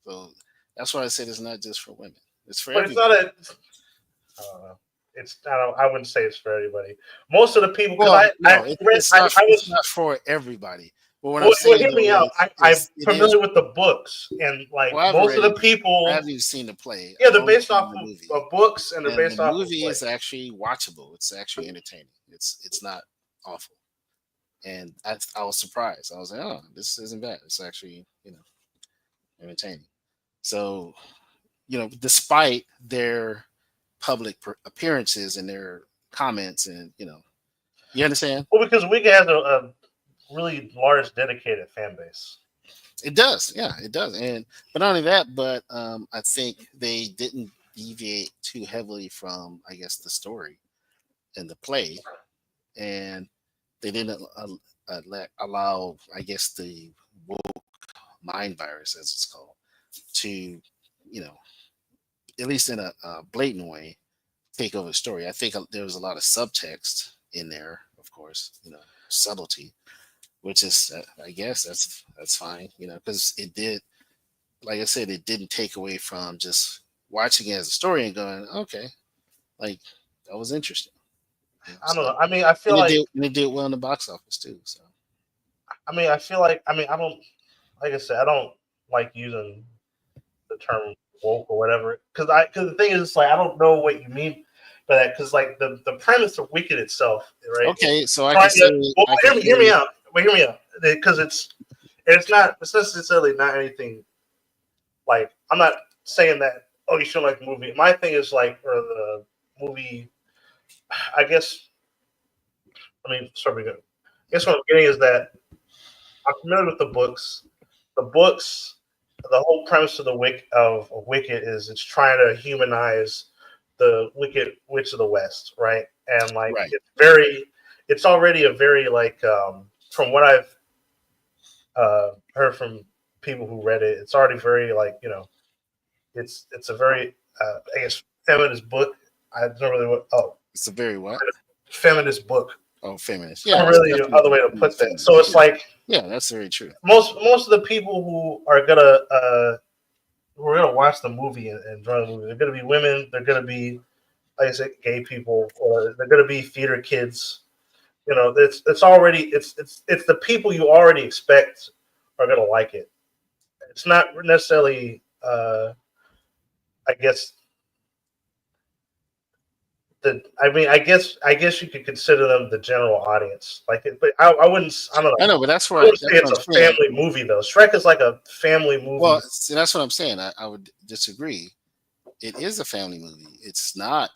Speaker 1: So that's why I said it's not just for women. It's for
Speaker 2: But it's not
Speaker 1: everybody.
Speaker 2: a. I don't know. It's I don't. I wouldn't say it's for everybody. Most of the people, because
Speaker 1: Well,
Speaker 2: I
Speaker 1: no,
Speaker 2: read, I
Speaker 1: it's
Speaker 2: was
Speaker 1: not for everybody. But what I'm
Speaker 2: well,
Speaker 1: saying
Speaker 2: hear me
Speaker 1: though
Speaker 2: out. I'm
Speaker 1: is it is.
Speaker 2: familiar with the books, and like
Speaker 1: Well,
Speaker 2: most of the
Speaker 1: I
Speaker 2: people,
Speaker 1: haven't even seen the play.
Speaker 2: yeah,
Speaker 1: I've
Speaker 2: they're
Speaker 1: only
Speaker 2: based
Speaker 1: seen
Speaker 2: off
Speaker 1: the movie,
Speaker 2: of books, and they're
Speaker 1: and the
Speaker 2: based off of
Speaker 1: movie
Speaker 2: play.
Speaker 1: is actually watchable. It's actually entertaining. It's not awful. And I was surprised. I was like, oh, this isn't bad. It's actually entertaining. So despite their public appearances and their comments, and you understand,
Speaker 2: Well, because Wicked has a really large dedicated fan base.
Speaker 1: it does. Yeah, it does. And but not only that, but I think they didn't deviate too heavily from, I guess, the story and the play, and they didn't allow, I guess, the woke mind virus, as it's called, to at least in a blatant way, take over the story. I think there was a lot of subtext in there, of course, subtlety, which is, I guess, that's fine, because it did, like I said, it didn't take away from just watching it as a story and going, okay, like that was interesting.
Speaker 2: I don't know.
Speaker 1: So,
Speaker 2: I mean, I feel like.
Speaker 1: and it did well in the box office too. So,
Speaker 2: I mean, I feel like. I mean, I don't. Like I said, I don't like using the term woke or whatever because the thing is, like, I don't know what you mean by that because like the premise of Wicked itself, right?
Speaker 1: okay, so I can
Speaker 2: Trying
Speaker 1: say,
Speaker 2: to well,
Speaker 1: I can
Speaker 2: hear me
Speaker 1: say,
Speaker 2: out. Wait, hear me out because it's necessarily not anything like I'm not saying that oh you shouldn't like the movie. My thing is like or the movie. I guess I mean sorry. I guess what I'm getting is that I'm familiar with the books. The books, the whole premise of the of Wicked is it's trying to humanize the Wicked Witch of the West, right? And like
Speaker 1: right.
Speaker 2: it's already a very like from what I've heard from people who read it, it's already very like it's a very I guess feminist book. I don't really
Speaker 1: It's a very what?
Speaker 2: feminist book.
Speaker 1: Oh, feminist.
Speaker 2: Not
Speaker 1: Yeah, it's
Speaker 2: really
Speaker 1: definitely
Speaker 2: other way to
Speaker 1: very
Speaker 2: put that. So
Speaker 1: feminist.
Speaker 2: it's like
Speaker 1: Yeah, that's very true.
Speaker 2: most of the people who are gonna we're gonna watch the movie and enjoy the movie. They're gonna be women. They're gonna be, like I said, gay people, or they're gonna be theater kids. It's already it's the people you already expect are gonna like it. It's not necessarily, I guess the. I mean, I guess you could consider them the general audience. Like, but I wouldn't. I don't
Speaker 1: I
Speaker 2: know.
Speaker 1: know, but
Speaker 2: I wouldn't say
Speaker 1: that's
Speaker 2: it's
Speaker 1: what
Speaker 2: a
Speaker 1: I'm saying.
Speaker 2: family movie though. Shrek is like a family
Speaker 1: Well,
Speaker 2: movie.
Speaker 1: see, that's what I'm saying. I would disagree. It is a family movie. It's not.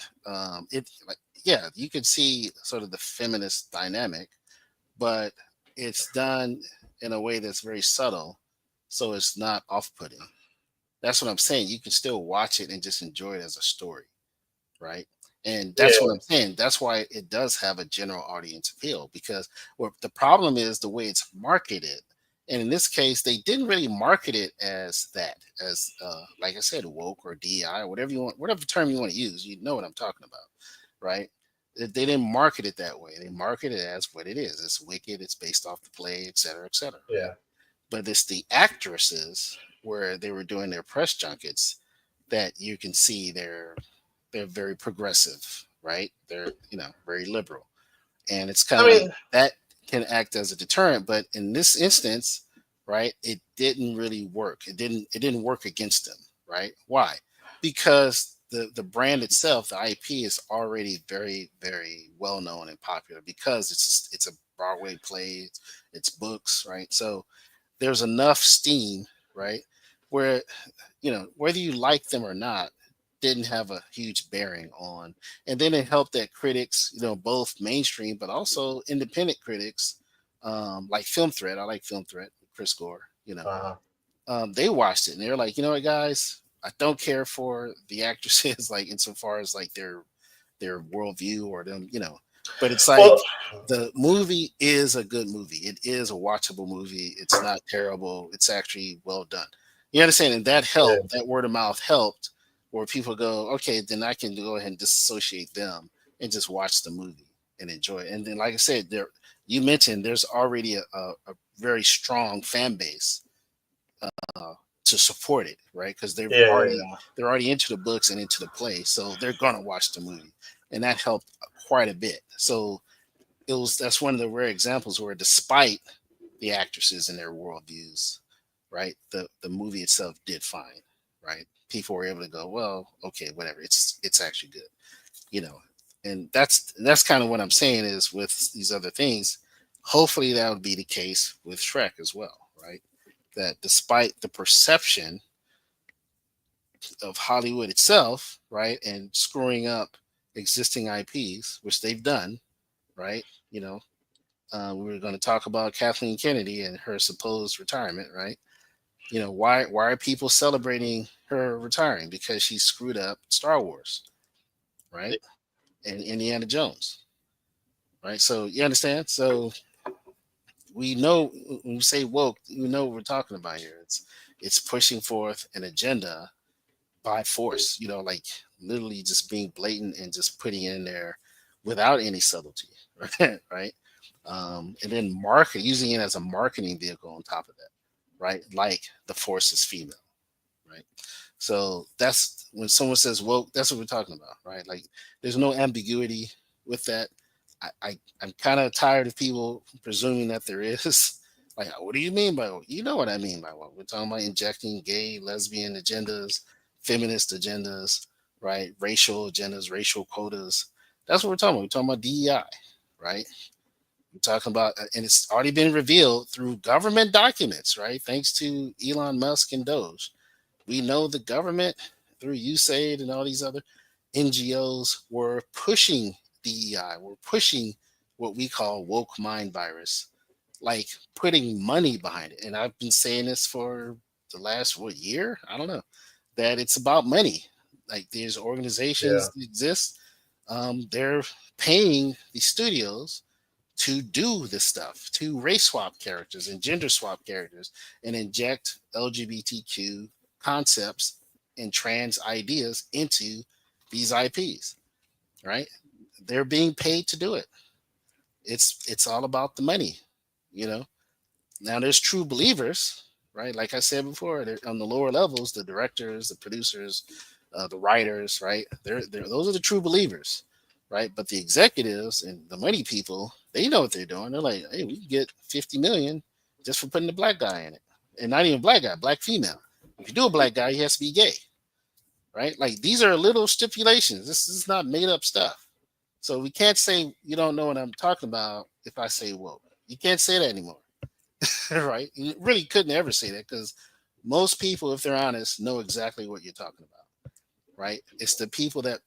Speaker 1: It like yeah, you could see sort of the feminist dynamic, but it's done in a way that's very subtle, so it's not off-putting. That's what I'm saying. You can still watch it and just enjoy it as a story, right? And that's what
Speaker 2: Yeah,
Speaker 1: I'm saying. That's why it does have a general audience appeal, because the problem is the way it's marketed. And in this case, they didn't really market it as that, as like I said, woke or DI or whatever you want, whatever term you want to use. You know what I'm talking about, right? They didn't market it that way. They market it as what it is. It's wicked. It's based off the play, et cetera, et cetera. Right?
Speaker 2: yeah.
Speaker 1: But it's the actresses where they were doing their press junkets that you can see they're very progressive, right? They're very liberal, and it's kind
Speaker 2: I
Speaker 1: of like
Speaker 2: mean,
Speaker 1: that can act as a deterrent. But in this instance, right, it didn't really work. It didn't work against them, right? Why? Because the brand itself, the IP, is already very very well known and popular because it's a Broadway play, it's books, right? So there's enough steam, right, where whether you like them or not didn't have a huge bearing on. And then it helped that critics, both mainstream but also independent critics, like Film Threat. I like Film Threat, Chris Gore.
Speaker 2: uh,
Speaker 1: They watched it and they're like, you know what, guys, I don't care for the actresses, like insofar as like their worldview or them, but it's like
Speaker 2: well,
Speaker 1: the movie is a good movie. It is a watchable movie. It's not terrible. It's actually well done. You understand? And that
Speaker 2: yeah.
Speaker 1: helped. That word of mouth helped, where people go, okay, then I can go ahead and disassociate them and just watch the movie and enjoy it. And then, like I said, there you mentioned there's already a very strong fan base uh, to support it, right? Because
Speaker 2: Yeah, yeah, yeah.
Speaker 1: they're already into the books and into the play, so they're gonna watch the movie, and that helped quite a bit. So that's one of the rare examples where, despite the actresses and their worldviews, right, the movie itself did fine, right? People were able to go, well, okay, whatever, it's actually good, you know, and that's kind of what I'm saying is with these other things. Hopefully, that would be the case with Shrek as well, right? That despite the perception of Hollywood itself, right, and screwing up existing IPs, which they've done, right? You know, we were going to talk about Kathleen Kennedy and her supposed retirement, right? You know, why are people celebrating her retiring? Because she screwed up Star Wars, right? And Indiana Jones, right? So you understand? So we know when we say woke, we know what we're talking about here. It's pushing forth an agenda by force, you know, like literally just being blatant and just putting it in there without any subtlety, right? Right. And then using it as a marketing vehicle on top of that, right? Like the force is female, right? So that's when someone says woke, that's what we're talking about, right? Like there's no ambiguity with that. I'm kind of tired of people presuming that there is. Like, what do you mean by woke? You know what I mean by woke. We're talking about injecting gay, lesbian agendas, feminist agendas, right? Racial agendas, racial quotas. That's what we're talking about. We're talking about DEI, right? We're talking about, and it's already been revealed through government documents, right? Thanks to Elon Musk and Doge. We know the government through USAID and all these other NGOs were pushing DEI, were pushing what we call woke mind virus, like putting money behind it. And I've been saying this for the last year? I don't know. That it's about money. Like there's
Speaker 2: Yeah.
Speaker 1: organizations that exist. They're paying the studios to do this stuff, to race swap characters and gender swap characters and inject LGBTQ concepts and trans ideas into these IPs, right? They're being paid to do it. It's all about the money, you know. Now there's true believers, right? Like I said before, on the lower levels, the directors, the producers, the writers, right? They're those are the true believers, right? But the executives and the money people, they know what they're doing. They're like, hey, we can get 50 million just for putting the black guy in it, and not even black guy, black female. If you do a black guy, he has to be gay, right? Like these are little stipulations. This is not made up stuff. So we can't say you don't know what I'm talking about if I say woke. You can't say that anymore. Right? You really couldn't ever say that because most people, if they're honest, know exactly what you're talking about. Right? It's the people that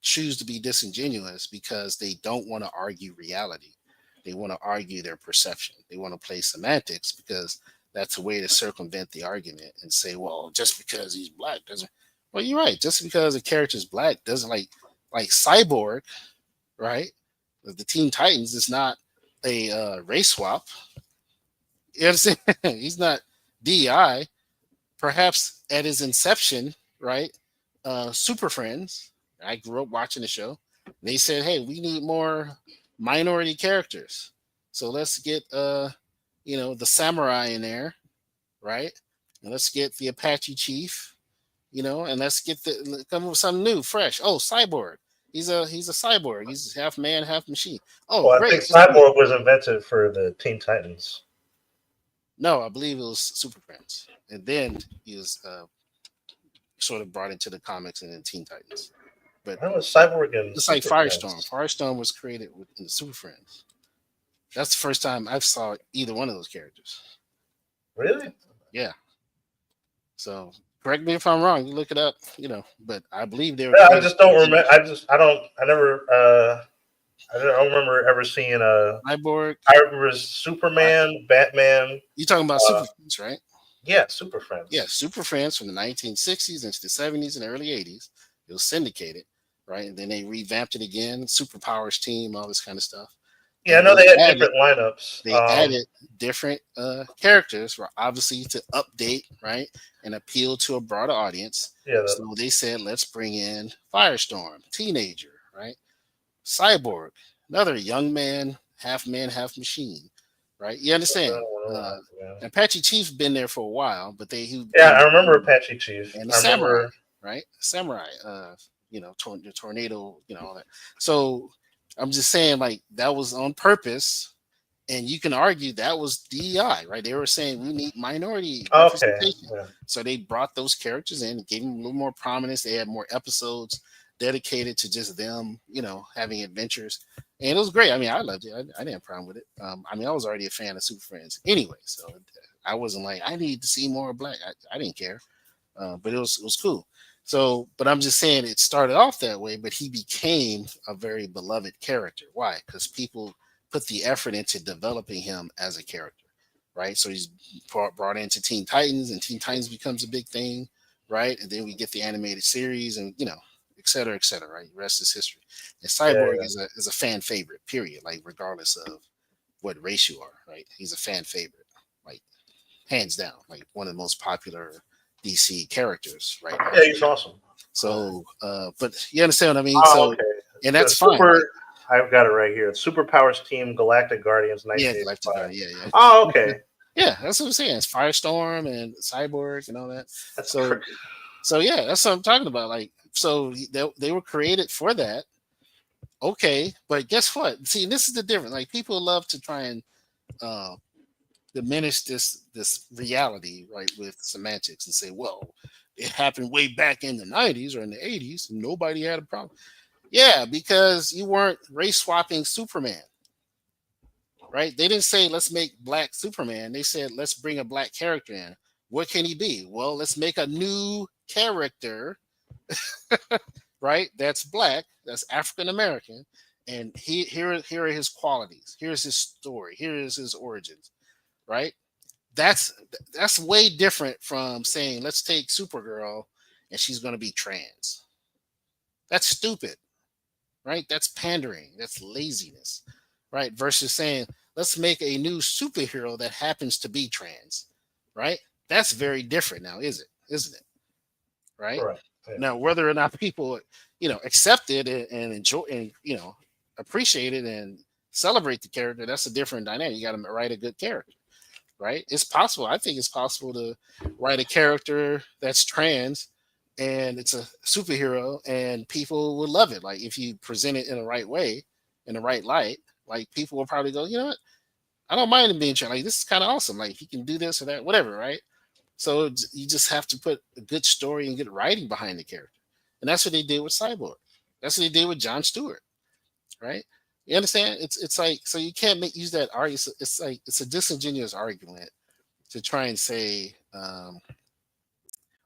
Speaker 1: choose to be disingenuous because they don't want to argue reality. They want to argue their perception. They want to play semantics because that's a way to circumvent the argument and say, well, just because he's black doesn't. Well, you're right. Just because a character's black doesn't like Cyborg, right? The Teen Titans is not a race swap. You understand? He's not DI. Perhaps at his inception, right? Super Friends. I grew up watching the show. They said, "Hey, we need more minority characters, so let's get the samurai in there, right? And let's get the Apache chief, and let's come up with something new, fresh. Oh, cyborg. He's a cyborg. He's half man, half machine. Oh,
Speaker 2: Well, I
Speaker 1: great.
Speaker 2: think
Speaker 1: Let's do it.
Speaker 2: Cyborg was invented for the Teen Titans.
Speaker 1: No, I believe it was Super Friends, and then he was sort of brought into the comics and then Teen Titans. But
Speaker 2: That was Cyborg and
Speaker 1: it's like
Speaker 2: Super
Speaker 1: Firestorm.
Speaker 2: Friends.
Speaker 1: Firestorm was created in the Super Friends. That's the first time I saw either one of those characters.
Speaker 2: Really?
Speaker 1: Yeah. So correct me if I'm wrong. You look it up, But I believe they were
Speaker 2: Yeah, I
Speaker 1: created
Speaker 2: just
Speaker 1: for
Speaker 2: don't
Speaker 1: the
Speaker 2: remember.
Speaker 1: television.
Speaker 2: I never. I don't remember ever seeing a.
Speaker 1: Cyborg.
Speaker 2: I remember Superman, Batman.
Speaker 1: You talking about
Speaker 2: Uh,
Speaker 1: Super Friends, right?
Speaker 2: yeah, Super
Speaker 1: Yeah,
Speaker 2: Friends.
Speaker 1: Super Friends from the 1960s into the 70s and early 80s. It was syndicated, right? And then they revamped it again, Superpowers team, all this kind of stuff.
Speaker 2: Yeah, I
Speaker 1: And
Speaker 2: know
Speaker 1: they
Speaker 2: they had
Speaker 1: added
Speaker 2: different lineups.
Speaker 1: they added different characters, obviously to update, right, and appeal to a broader audience.
Speaker 2: Yeah,
Speaker 1: So they said, let's bring in Firestorm, teenager, right? Cyborg, another young man, half machine, right? You understand?
Speaker 2: Yeah.
Speaker 1: Apache Chief's been there for a while, but he
Speaker 2: Yeah,
Speaker 1: became
Speaker 2: I remember Apache Chief.
Speaker 1: and the
Speaker 2: I
Speaker 1: samurai,
Speaker 2: remember.
Speaker 1: right? Samurai, the tornado, all that. So I'm just saying, like that was on purpose, and you can argue that was DEI, right? They were saying we need minority
Speaker 2: Okay.
Speaker 1: representation,
Speaker 2: Yeah.
Speaker 1: so they brought those characters in, gave them a little more prominence. They had more episodes dedicated to just them, having adventures, and it was great. I mean, I loved it. I didn't have a problem with it. I mean, I was already a fan of Super Friends anyway, so I wasn't like I need to see more black. I didn't care, but it was cool. So, but I'm just saying it started off that way, but he became a very beloved character. Why? Because people put the effort into developing him as a character, right? So he's brought into Teen Titans, and Teen Titans becomes a big thing, right? And then we get the animated series, and et cetera, et cetera. Right? The rest is history. And
Speaker 2: Yeah.
Speaker 1: Cyborg is a fan favorite, period. Like regardless of what race you are, right? He's a fan favorite, like hands down, like one of the most popular DC characters right now.
Speaker 2: Yeah, he's awesome.
Speaker 1: So, but you understand what I mean?
Speaker 2: Oh,
Speaker 1: So,
Speaker 2: okay.
Speaker 1: and
Speaker 2: The
Speaker 1: that's fine. Like,
Speaker 2: super. I've got it right here. Superpowers Team Galactic Guardians
Speaker 1: yeah, Galactic
Speaker 2: 1985.
Speaker 1: Guard, yeah.
Speaker 2: Oh, okay.
Speaker 1: Yeah, that's what I'm saying. It's Firestorm and Cyborg and all that.
Speaker 2: That's
Speaker 1: So, so yeah, that's what I'm talking about. Like, so they were created for that. Okay, but guess what? See, this is the difference. Like, people love to try and uh, diminish this reality, right, with semantics and say, well, it happened way back in the 90s or in the 80s. And nobody had a problem. Yeah, because you weren't race swapping Superman, right? They didn't say let's make black Superman. They said let's bring a black character in. What can he be? Well, let's make a new character, right? That's black, that's African American, and here are his qualities. Here's his story. Here is his origins, right? That's that's way different from saying let's take Supergirl and she's going to be trans. That's stupid, right? That's pandering. That's laziness, right? Versus saying, let's make a new superhero that happens to be trans, right? That's very different now, is it? Isn't it? Right?
Speaker 2: correct. Yeah.
Speaker 1: Now, whether or not people, accept it and enjoy and, appreciate it and celebrate the character, that's a different dynamic. You got to write a good character, right? It's possible. I think it's possible to write a character that's trans and it's a superhero and people will love it. Like if you present it in the right way, in the right light, like people will probably go, you know what? I don't mind him being trans. Like this is kind of awesome. Like he can do this or that, whatever, right? So you just have to put a good story and good writing behind the character. And that's what they did with Cyborg. That's what they did with John Stewart, right? You understand? It's like so you can't use that argument. It's like it's a disingenuous argument to try and say,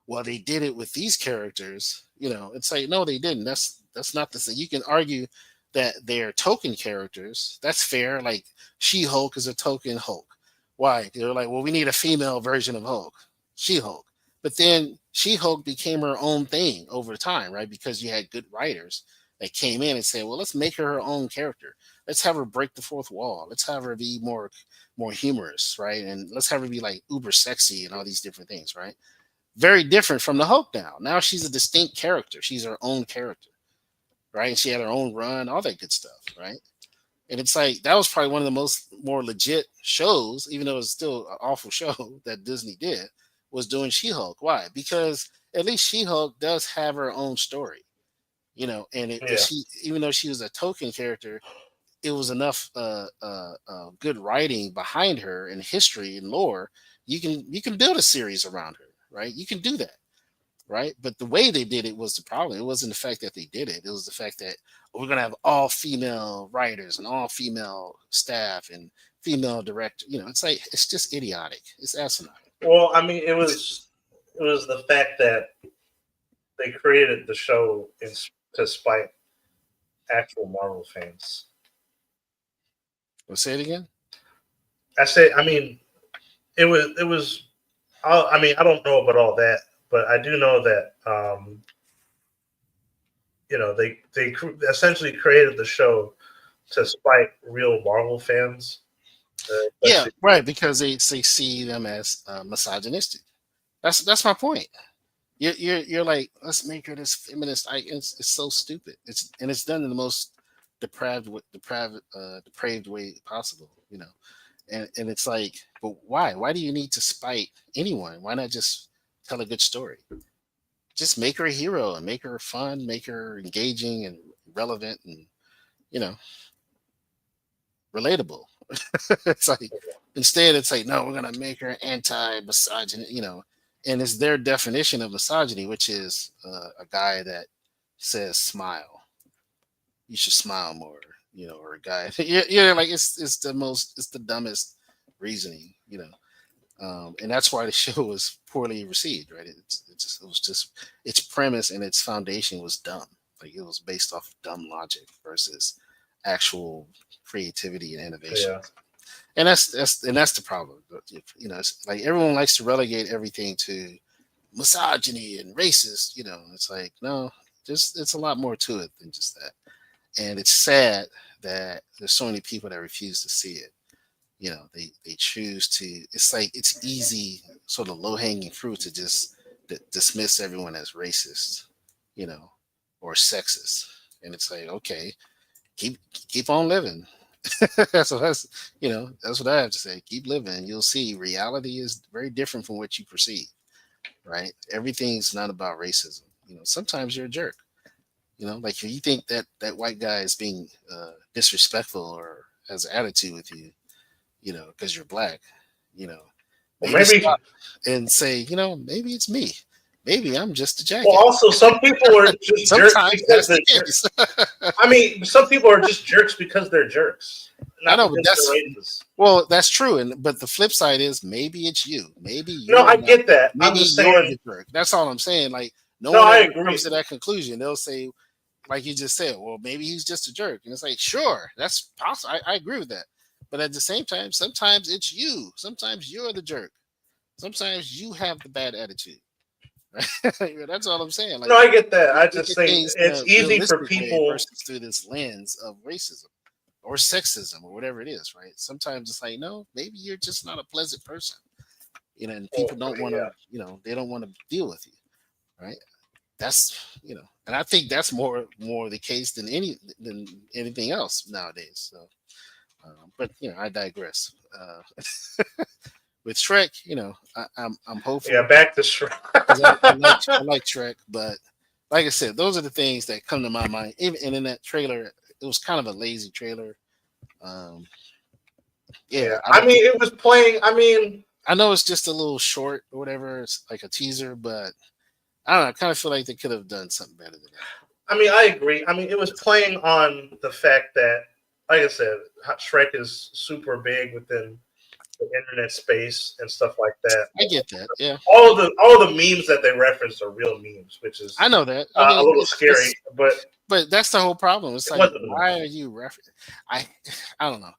Speaker 1: well, they did it with these characters. It's like no, they didn't. That's not the same. You can argue that they're token characters. That's fair. Like She Hulk is a token Hulk. Why? They're like, well, we need a female version of Hulk, She Hulk. But then She Hulk became her own thing over time, right? Because you had good writers that came in and said, well, let's make her own character. Let's have her break the fourth wall. Let's have her be more humorous, right? And let's have her be like uber sexy and all these different things, right? Very different from the Hulk now. Now she's a distinct character. She's her own character, right? And she had her own run, all that good stuff, right? And it's like that was probably one of the more legit shows, even though it's still an awful show that Disney did, was doing She-Hulk. Why? Because at least She-Hulk does have her own story, and
Speaker 2: Yeah.
Speaker 1: she, even though she was a token character, it was enough good writing behind her and history and lore. You can build a series around her, right? You can do that, right? But the way they did it was the problem. It wasn't the fact that they did it. It was the fact that we're gonna have all female writers and all female staff and female director. It's like it's just idiotic. It's asinine.
Speaker 2: Well, I mean, it was the fact that they created the show to spite actual Marvel fans.
Speaker 1: Well, say it again.
Speaker 2: I mean, it was. I mean, I don't know about all that, but I do know that they essentially created the show to spite real Marvel fans.
Speaker 1: Yeah, right. Because they see them as misogynistic. That's my point. You're like, let's make her this feminist icon. It's so stupid. It's done in the most depraved way possible. And it's like, but why? Why do you need to spite anyone? Why not just tell a good story? Just make her a hero and make her fun, make her engaging and relevant, and you know relatable. It's like instead, it's like no, we're gonna make her anti-misogyny. And it's their definition of misogyny, which is a guy that says smile. You should smile more. Or a guy. Yeah, like it's the dumbest reasoning. And that's why the show was poorly received. Right? It was just its premise and its foundation was dumb. Like it was based off of dumb logic versus actual creativity and innovation.
Speaker 2: Yeah.
Speaker 1: And that's the problem. It's like everyone likes to relegate everything to misogyny and racist. It's like no, just it's a lot more to it than just that. And it's sad that there's so many people that refuse to see it. They choose to. It's like it's easy, sort of low hanging fruit to just dismiss everyone as racist, you know, or sexist. And it's like okay, keep on living. That's what I have to say. Keep living. You'll see reality is very different from what you perceive. Right? Everything's not about racism. Sometimes you're a jerk. Like if you think that white guy is being disrespectful or has an attitude with you, because you're black, you know,
Speaker 2: Well,
Speaker 1: maybe
Speaker 2: maybe.
Speaker 1: stop and say, maybe it's me. Maybe I'm just a
Speaker 2: Well,
Speaker 1: jackass.
Speaker 2: also some people are just jerks
Speaker 1: Sometimes
Speaker 2: because
Speaker 1: that's
Speaker 2: they're
Speaker 1: the
Speaker 2: jerks.
Speaker 1: case.
Speaker 2: I mean, some people are just jerks because they're jerks,
Speaker 1: I
Speaker 2: not
Speaker 1: know, but
Speaker 2: because they're racist.
Speaker 1: that's true. But the flip side is maybe it's you. Maybe
Speaker 2: No,
Speaker 1: you're
Speaker 2: I
Speaker 1: not.
Speaker 2: get that. I'm
Speaker 1: Maybe
Speaker 2: just
Speaker 1: you're
Speaker 2: saying.
Speaker 1: the jerk. That's all I'm saying. Like no
Speaker 2: No,
Speaker 1: one
Speaker 2: I
Speaker 1: ever
Speaker 2: agree.
Speaker 1: comes to that conclusion. They'll say, like you just said, well, maybe he's just a jerk. And it's like, sure, that's possible. I agree with that. But at the same time, sometimes it's you. Sometimes you're the jerk. Sometimes you have the bad attitude. Right? That's all I'm saying.
Speaker 2: No,
Speaker 1: Like,
Speaker 2: I get that. I
Speaker 1: look
Speaker 2: just
Speaker 1: at
Speaker 2: think
Speaker 1: things in
Speaker 2: it's
Speaker 1: a
Speaker 2: easy for
Speaker 1: realistic way
Speaker 2: people.
Speaker 1: versus through this lens of racism or sexism or whatever it is, right? Sometimes it's like, no, maybe you're just not a pleasant person. And
Speaker 2: Well,
Speaker 1: people
Speaker 2: I
Speaker 1: don't
Speaker 2: mean,
Speaker 1: want
Speaker 2: yeah.
Speaker 1: to, they don't want to deal with you, right? And I think that's more the case than anything else nowadays. So, but I digress. With Shrek, I'm
Speaker 2: Yeah,
Speaker 1: hopeful
Speaker 2: back to
Speaker 1: because I
Speaker 2: Shrek.
Speaker 1: like Shrek, but like I said, those are the things that come to my mind. Even and in that trailer, it was kind of a lazy trailer. Um,
Speaker 2: Yeah,
Speaker 1: yeah, I
Speaker 2: I
Speaker 1: don't think
Speaker 2: mean, it was playing. I mean,
Speaker 1: I know it's just a little short or whatever. It's like a teaser, but I don't know. I kind of feel like they could have done something better than that.
Speaker 2: I agree. I mean, it was playing on the fact that, like I said, Shrek is super big within the internet space and stuff like that.
Speaker 1: I get that. Yeah,
Speaker 2: All the memes that they reference are real memes, which is
Speaker 1: I know that.
Speaker 2: a little scary.
Speaker 1: But that's the whole problem. It's
Speaker 2: It
Speaker 1: like,
Speaker 2: wasn't enough.
Speaker 1: why are you I, I don't know.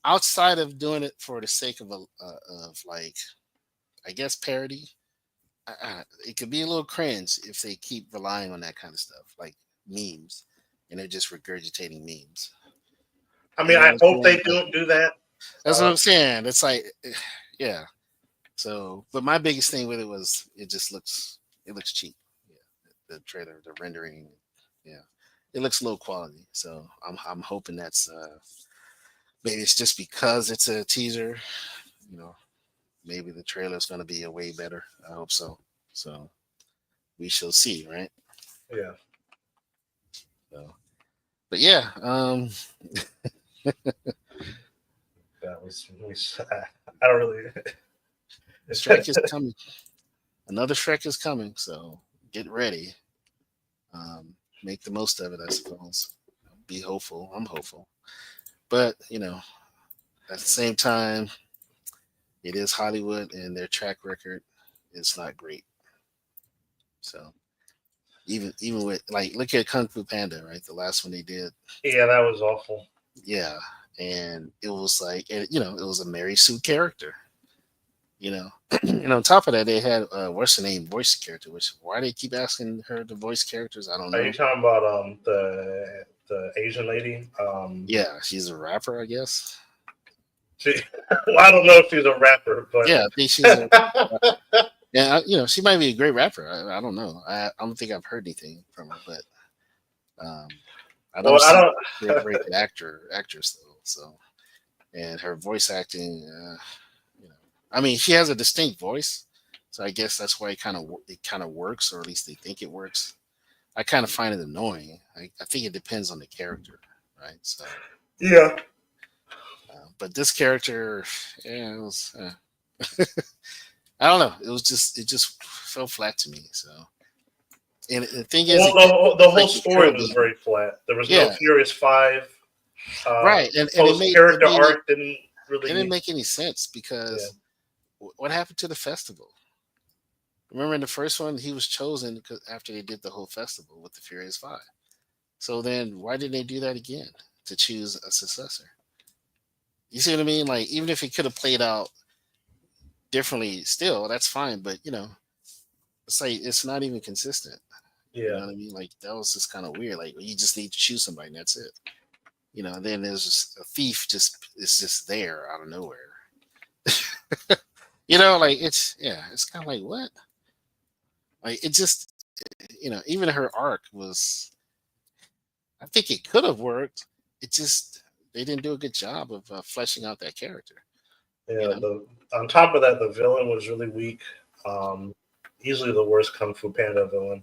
Speaker 1: Outside of doing it for the sake of like, I guess parody, it could be a little cringe if they keep relying on that kind of stuff, like memes, and they're just regurgitating memes.
Speaker 2: I
Speaker 1: You
Speaker 2: mean,
Speaker 1: know what
Speaker 2: I
Speaker 1: I'm
Speaker 2: hope
Speaker 1: saying?
Speaker 2: they don't do that.
Speaker 1: That's what
Speaker 2: Uh,
Speaker 1: I'm saying. It's like, yeah. So, but my biggest thing with it was it looks cheap. Yeah, the trailer, the rendering, yeah, it looks low quality. So I'm hoping that's maybe it's just because it's a teaser. You know, maybe the trailer is going to be a way better. I hope so. So we shall see, right?
Speaker 2: yeah,
Speaker 1: So, but yeah,
Speaker 2: that was. I don't really.
Speaker 1: Shrek is coming. Another Shrek is coming. So get ready. Make the most of it, I suppose. Be hopeful. I'm hopeful. But, at the same time, it is Hollywood and their track record is not great. So even with like look at Kung Fu Panda, right? The last one they did.
Speaker 2: Yeah, that was awful.
Speaker 1: Yeah. And it was like it was a Mary Sue character. You know. And on top of that they had what's the name voice character, which why they keep asking her to voice characters, I don't
Speaker 2: Are you
Speaker 1: know.
Speaker 2: talking about the Asian lady?
Speaker 1: Yeah, she's a rapper, I guess.
Speaker 2: She, well, I don't know if she's a rapper, but
Speaker 1: Yeah, I think she's a yeah, she might be a great rapper. I don't know. I don't think I've heard anything from her, but um, I know
Speaker 2: Well, I
Speaker 1: she's a very,
Speaker 2: don't.
Speaker 1: very good actress though. So, and her voice acting, you know, I mean, she has a distinct voice, so I guess that's why it kind of works, or at least they think it works. I kind of find it annoying. I think it depends on the character, right? So,
Speaker 2: Yeah.
Speaker 1: but this character, yeah, it was. I don't know. It just fell flat to me. So, and the thing is,
Speaker 2: Well, the
Speaker 1: it's
Speaker 2: whole
Speaker 1: like it
Speaker 2: story
Speaker 1: could
Speaker 2: was
Speaker 1: be,
Speaker 2: very flat. There was no
Speaker 1: yeah,
Speaker 2: Furious Five.
Speaker 1: right. And
Speaker 2: Poe's
Speaker 1: it
Speaker 2: character
Speaker 1: made it
Speaker 2: arc didn't
Speaker 1: it didn't
Speaker 2: really.
Speaker 1: make any sense
Speaker 2: Yeah.
Speaker 1: because what happened to the festival? Remember in the first one, he was chosen after they did the whole festival with the Furious Five. So then, why didn't they do that again to choose a successor? You see what I mean? Like, even if it could have played out differently, still that's fine. But it's like it's not even consistent. You know
Speaker 2: Yeah.
Speaker 1: what I mean? Like that was just kind of weird. Like you just need to choose somebody, and that's it. And then there's just a thief just it's just there out of nowhere. Like it's kind of like what? Like it just even her arc was. I think it could have worked. It just they didn't do a good job of fleshing out that character. You
Speaker 2: Yeah.
Speaker 1: know?
Speaker 2: On top of that, the villain was really weak. Um, Easily the worst Kung Fu Panda villain.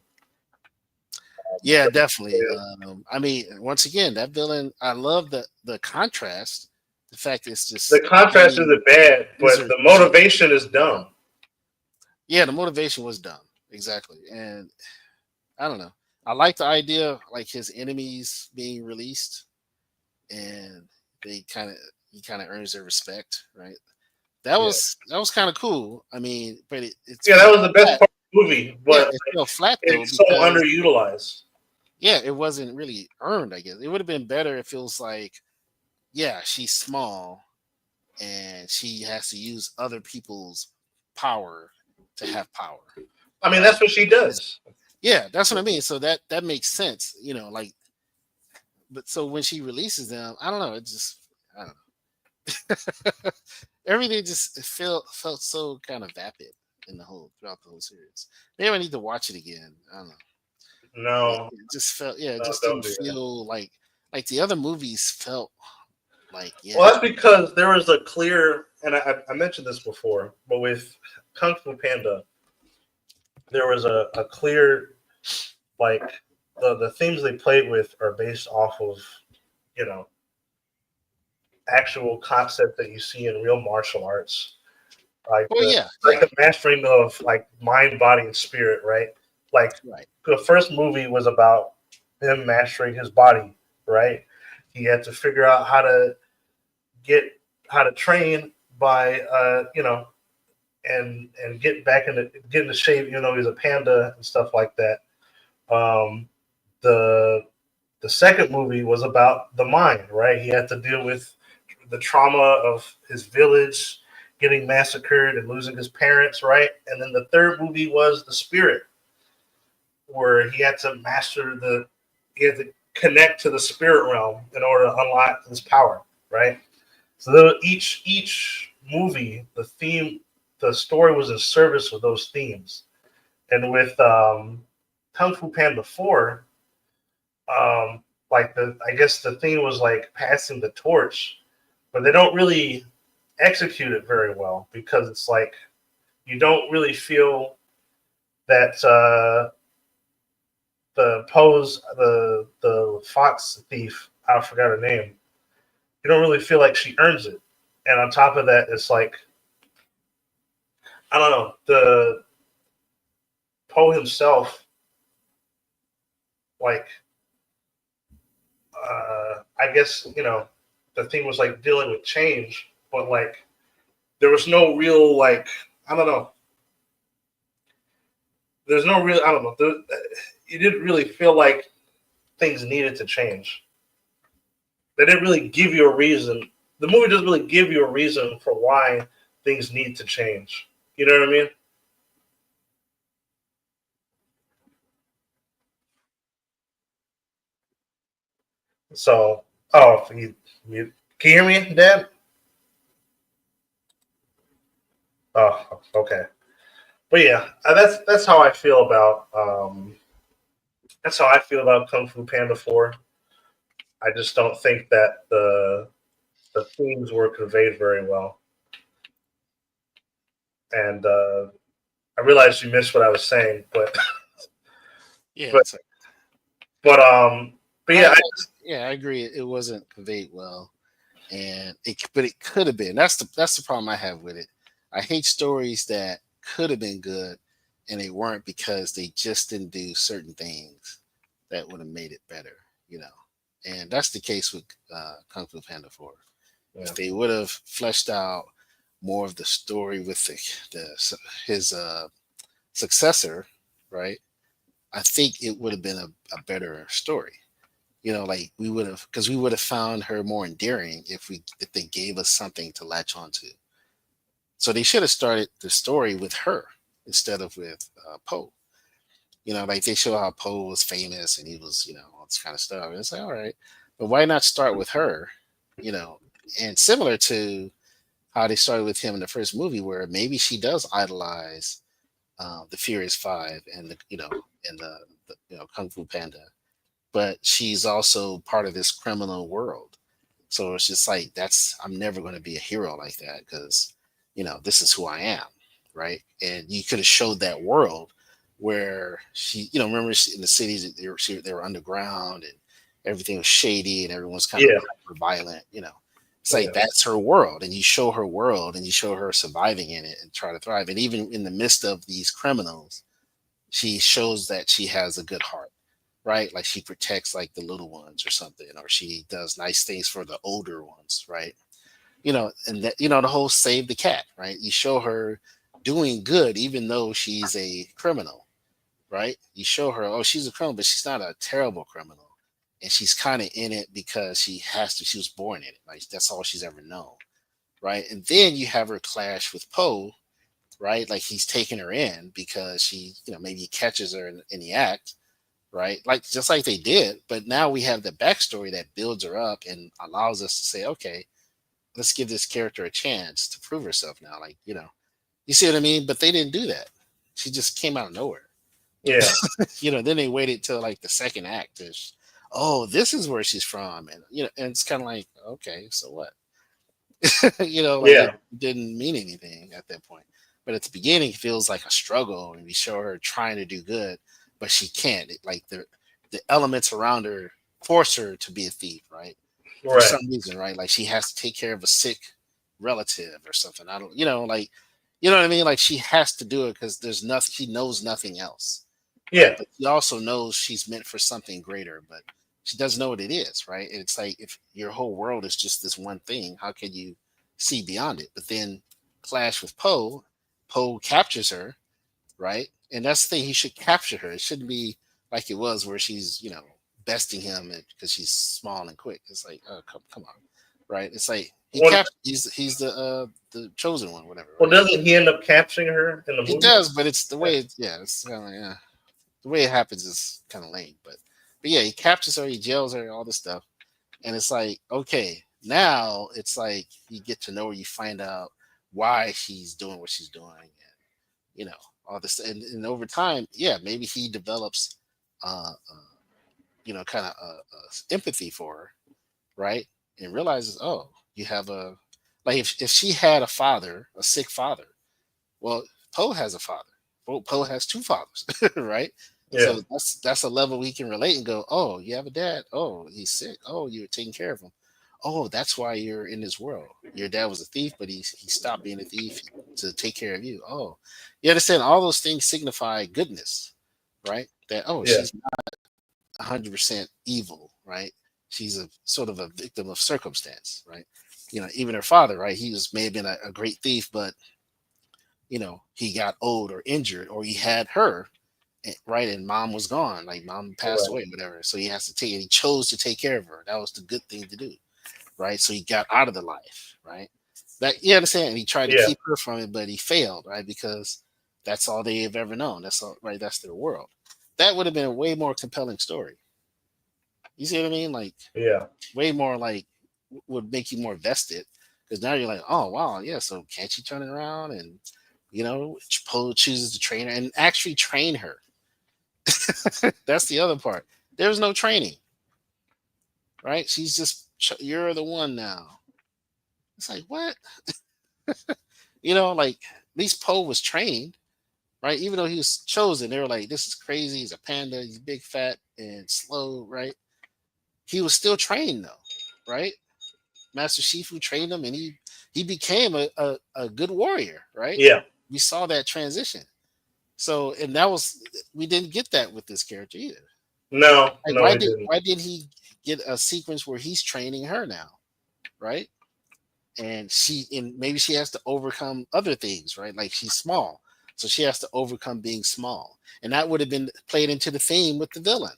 Speaker 1: Yeah, definitely.
Speaker 2: Yeah.
Speaker 1: I mean, once again, that villain. I love the contrast. The fact it's
Speaker 2: The
Speaker 1: just
Speaker 2: contrast
Speaker 1: really
Speaker 2: isn't bad, but the
Speaker 1: wizard.
Speaker 2: motivation is dumb.
Speaker 1: Yeah, the motivation was dumb. Exactly. And I don't know. I like the idea of like his enemies being released and they he kind of earns their respect, right?
Speaker 2: Yeah.
Speaker 1: That was kind of cool. I mean, but it's
Speaker 2: Yeah, that
Speaker 1: felt
Speaker 2: was the best
Speaker 1: flat.
Speaker 2: part of the movie,
Speaker 1: Yeah,
Speaker 2: but
Speaker 1: it felt flat though
Speaker 2: it's so
Speaker 1: because
Speaker 2: underutilized.
Speaker 1: yeah, it wasn't really earned. I guess it would have been better if it was like, yeah, she's small and she has to use other people's power to have power,
Speaker 2: I mean,
Speaker 1: right?
Speaker 2: that's what she
Speaker 1: It's,
Speaker 2: does.
Speaker 1: yeah, that's what I mean. So that makes sense, like. But so when she releases them, I don't know. It just I don't know. Everything just felt so kind of vapid in the whole throughout the whole series. Maybe I need to watch it again. I don't know.
Speaker 2: No,
Speaker 1: It just felt yeah, it
Speaker 2: no,
Speaker 1: just
Speaker 2: don't
Speaker 1: didn't
Speaker 2: do that.
Speaker 1: feel like the other movies felt like
Speaker 2: Well,
Speaker 1: yeah.
Speaker 2: that's because there was a clear, and I mentioned this before, but with Kung Fu Panda, there was a clear, like, the themes they played with are based off of, you know, actual concept that you see in real martial arts.
Speaker 1: Well, yeah,
Speaker 2: Like
Speaker 1: yeah,
Speaker 2: the mastering of like mind, body, and spirit, right? Like
Speaker 1: right,
Speaker 2: the first movie was about him mastering his body, right? He had to figure out get how to train by and get into shape, he's a panda and stuff like that. Um, the the second movie was about the mind, right? He had to deal with the trauma of his village getting massacred and losing his parents, right? And then the third movie was the spirit, where he had to connect to the spirit realm in order to unlock his power, right? So each movie, the story was in service of those themes. And with Kung Fu Panda 4, I guess the theme was like passing the torch, but they don't really execute it very well because it's like you don't really feel that the fox thief, I forgot her name. You don't really feel like she earns it. And on top of that, it's like I don't know, the Poe himself, like I guess the thing was like dealing with change, but like there was no real like I don't know. There's no real I don't know. You didn't really feel like things needed to change. They didn't really give you a reason. The movie doesn't really give you a reason for why things need to change. You know what I mean? So, can you hear me, Dad? Oh, okay. But yeah, that's how I feel about Kung Fu Panda 4. I just don't think that the themes were conveyed very well. And I realized you missed what I was saying, but
Speaker 1: Yeah,
Speaker 2: but
Speaker 1: it's like
Speaker 2: but um but yeah,
Speaker 1: yeah, I agree. It wasn't conveyed well, and but it could have been. That's the problem I have with it. I hate stories that could have been good, and they weren't because they just didn't do certain things that would have made it better. You know, and that's the case with Kung Fu Panda 4. If
Speaker 2: yeah,
Speaker 1: they would have fleshed out more of the story with his successor, right? I think it would have been a better story. Like we would have, because we would have found her more endearing if they gave us something to latch onto. So they should have started the story with her instead of with Poe. Like they show how Poe was famous and he was, all this kind of stuff. And it's like, all right, but why not start with her? You know, and similar to how they started with him in the first movie, where maybe she does idolize the Furious Five and the Kung Fu Panda, but she's also part of this criminal world. So it's just like I'm never going to be a hero like that because this is who I am, right? And you could have showed that world where she, remember in the cities they were underground and everything was shady and everyone's kind of
Speaker 2: yeah,
Speaker 1: hyper violent. It's like
Speaker 2: yeah,
Speaker 1: that's her world, and you show her world and you show her surviving in it and try to thrive. And even in the midst of these criminals, she shows that she has a good heart, right? Like she protects like the little ones or something, or she does nice things for the older ones, right? And that the whole save the cat, right? You show her doing good even though she's a criminal, right? You show her, oh, she's a criminal, but she's not a terrible criminal. And she's kind of in it because she has to. She was born in it. Like that's all she's ever known, right? And then you have her clash with Poe, right? Like he's taking her in because she, maybe he catches her in the act, right? Like just like they did. But now we have the backstory that builds her up and allows us to say, okay, let's give this character a chance to prove herself now. Like, you see what I mean? But they didn't do that. She just came out of nowhere.
Speaker 2: yeah,
Speaker 1: Then they waited till like the second act to, oh, this is where she's from. And, and it's kind of like, okay, so what? Like it
Speaker 2: yeah,
Speaker 1: didn't mean anything at that point. But at the beginning, it feels like a struggle, and we show her trying to do good, but she can't. Like the elements around her force her to be a thief, right? For
Speaker 2: right,
Speaker 1: some reason, right? Like she has to take care of a sick relative or something. I don't, like, what I mean? Like she has to do it because there's nothing. She knows nothing else, right?
Speaker 2: yeah,
Speaker 1: But she also knows she's meant for something greater, but she doesn't know what it is, right? And it's like if your whole world is just this one thing, how can you see beyond it? But then clash with Poe, Poe captures her, right? And that's the thing, he should capture her. It shouldn't be like it was where she's, besting him because she's small and quick. It's like, oh, come on, right? It's like
Speaker 2: well,
Speaker 1: he's the chosen one, whatever,
Speaker 2: well,
Speaker 1: right?
Speaker 2: doesn't he end up capturing her in the
Speaker 1: He
Speaker 2: movie?
Speaker 1: does, but it's the
Speaker 2: Yeah,
Speaker 1: way it's kind of like, yeah, the way it happens is kind of lame. But yeah, he captures her, he jails her, all this stuff, and it's like, okay, now it's like you get to know her, you find out why she's doing what she's doing, and all this, and over time, yeah, maybe he develops, kind of empathy for her, right, and realizes, oh, you have a like if she had a father, a sick father, well, Poe has a father. Poe has two fathers, right?
Speaker 2: yeah,
Speaker 1: So that's a level we can relate and go, oh, you have a dad. Oh, he's sick. Oh, you're taking care of him. Oh, that's why you're in this world. Your dad was a thief, but he stopped being a thief to take care of you. Oh, you understand? All those things signify goodness, right? That, oh,
Speaker 2: yeah,
Speaker 1: she's not 100% evil, right? She's a sort of a victim of circumstance, right? Even her father, right? He may have been a great thief, but he got old or injured, or he had her, right, and mom was gone, like mom passed
Speaker 2: right,
Speaker 1: away, whatever. So he has to take, and he chose to take care of her. That was the good thing to do, right? So he got out of the life, right? That you understand? And he tried to
Speaker 2: yeah,
Speaker 1: keep her from it, but he failed, right? Because that's all they have ever known. That's all, right? That's their world. That would have been a way more compelling story. You see what I mean? Like
Speaker 2: yeah,
Speaker 1: way more like would make you more vested because now you're like, oh wow, yeah. So can't she turn it around and Poe chooses to train her and actually train her. That's the other part. There's no training. right? She's just you're the one now. It's like what? Like at least Poe was trained, right? Even though he was chosen, they were like, "This is crazy. He's a panda. He's big, fat, and slow." Right? He was still trained though, right? Master Shifu trained him, and he became a good warrior, right?
Speaker 2: Yeah.
Speaker 1: We saw that transition. So, and that was we didn't get that with this character either.
Speaker 2: No,
Speaker 1: Like,
Speaker 2: no, he didn't.
Speaker 1: why did he get a sequence where he's training her now, right? And maybe she has to overcome other things, right? Like she's small, so she has to overcome being small, and that would have been played into the theme with the villain.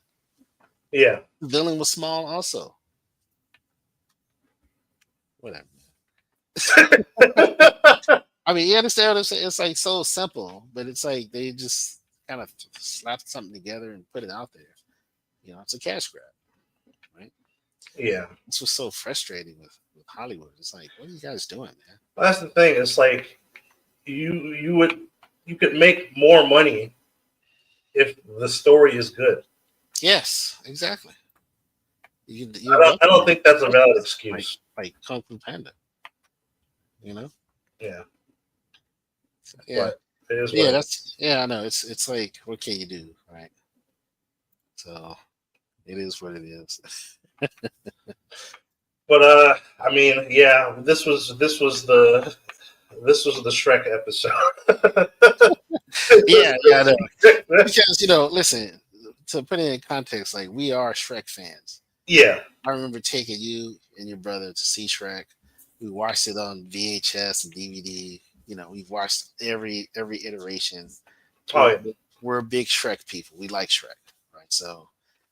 Speaker 2: Yeah.
Speaker 1: The villain was small, also. Whatever. I mean, you understand what I'm saying? It's like so simple, but it's like they just kind of slapped something together and put it out there. It's a cash grab, right?
Speaker 2: Yeah.
Speaker 1: This was so frustrating with Hollywood. It's like, what are you guys doing, man?
Speaker 2: Well, that's the thing. It's like you could make more money if the story is good.
Speaker 1: Yes, exactly.
Speaker 2: I don't think that's a valid
Speaker 1: like
Speaker 2: excuse.
Speaker 1: like Kung Fu Panda, you know?
Speaker 2: Yeah.
Speaker 1: So, yeah,
Speaker 2: But it is what
Speaker 1: yeah.
Speaker 2: it
Speaker 1: That's
Speaker 2: is.
Speaker 1: yeah. I know. It's like, what can you do, right? So it is what it is.
Speaker 2: But I mean, yeah, this was the Shrek episode.
Speaker 1: Yeah, yeah. I know. Because listen, to put it in context, like we are Shrek fans.
Speaker 2: Yeah.
Speaker 1: I remember taking you and your brother to see Shrek. We watched it on VHS and DVD. We've watched every iteration.
Speaker 2: Oh
Speaker 1: We're
Speaker 2: yeah.
Speaker 1: we're big Shrek people. We like Shrek, right? So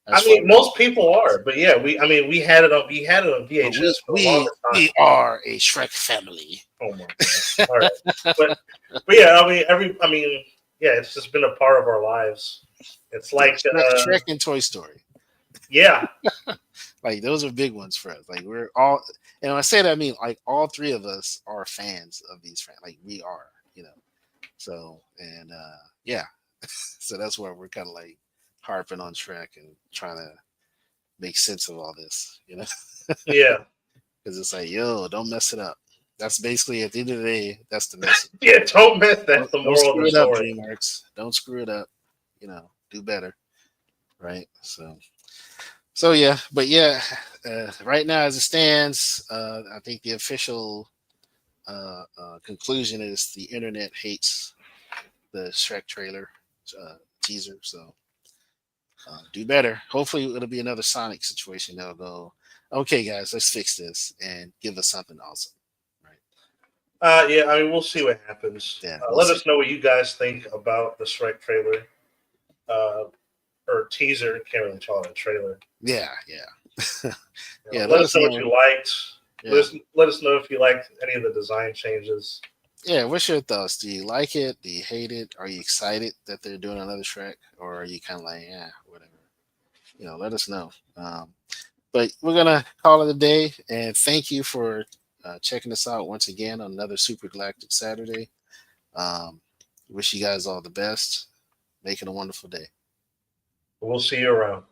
Speaker 2: I
Speaker 1: that's why
Speaker 2: mean, most people are, but yeah, we had it on
Speaker 1: but we
Speaker 2: VHS for the
Speaker 1: we
Speaker 2: longest time.
Speaker 1: we are a Shrek family.
Speaker 2: Oh my gosh! All right, but but yeah, yeah, it's just been a part of our lives. It's
Speaker 1: Yeah,
Speaker 2: like,
Speaker 1: Shrek and Toy Story.
Speaker 2: yeah,
Speaker 1: Like those are big ones for us. Like we're all, and when I say that, I mean like all three of us are fans of these fans. Like we are, you know. So and yeah, so that's why we're kind of like harping on Shrek and trying to make sense of all this.
Speaker 2: yeah,
Speaker 1: Because it's like, yo, don't mess it up. That's basically at the end of the day, that's the message.
Speaker 2: yeah. Don't miss. That's the
Speaker 1: Don't
Speaker 2: moral of
Speaker 1: screw
Speaker 2: the
Speaker 1: it up,
Speaker 2: story.
Speaker 1: DreamWorks. Don't screw it up. Do better, right? So yeah, but yeah, right now as it stands, I think the official conclusion is the internet hates the Shrek trailer teaser. So do better. Hopefully, it'll be another Sonic situation. They'll go, okay, guys, let's fix this and give us something awesome, right?
Speaker 2: Yeah, I mean, we'll see what happens.
Speaker 1: Yeah, we'll
Speaker 2: Let
Speaker 1: see.
Speaker 2: us know what you guys think about the Shrek trailer, uh, or teaser. Can't really call it a trailer.
Speaker 1: Yeah, yeah, yeah.
Speaker 2: Let
Speaker 1: Let
Speaker 2: us
Speaker 1: us
Speaker 2: know what
Speaker 1: know.
Speaker 2: you liked.
Speaker 1: Yeah,
Speaker 2: Let us know if you liked any of the design changes.
Speaker 1: yeah. What's your thoughts? Do you like it? Do you hate it? Are you excited that they're doing another Shrek, or are you kind of like, yeah, whatever? Let us know. But we're gonna call it a day, and thank you for checking us out once again on another Super Galactic Saturday. Um, wish you guys all the best. Make it a wonderful day.
Speaker 2: We'll see you around.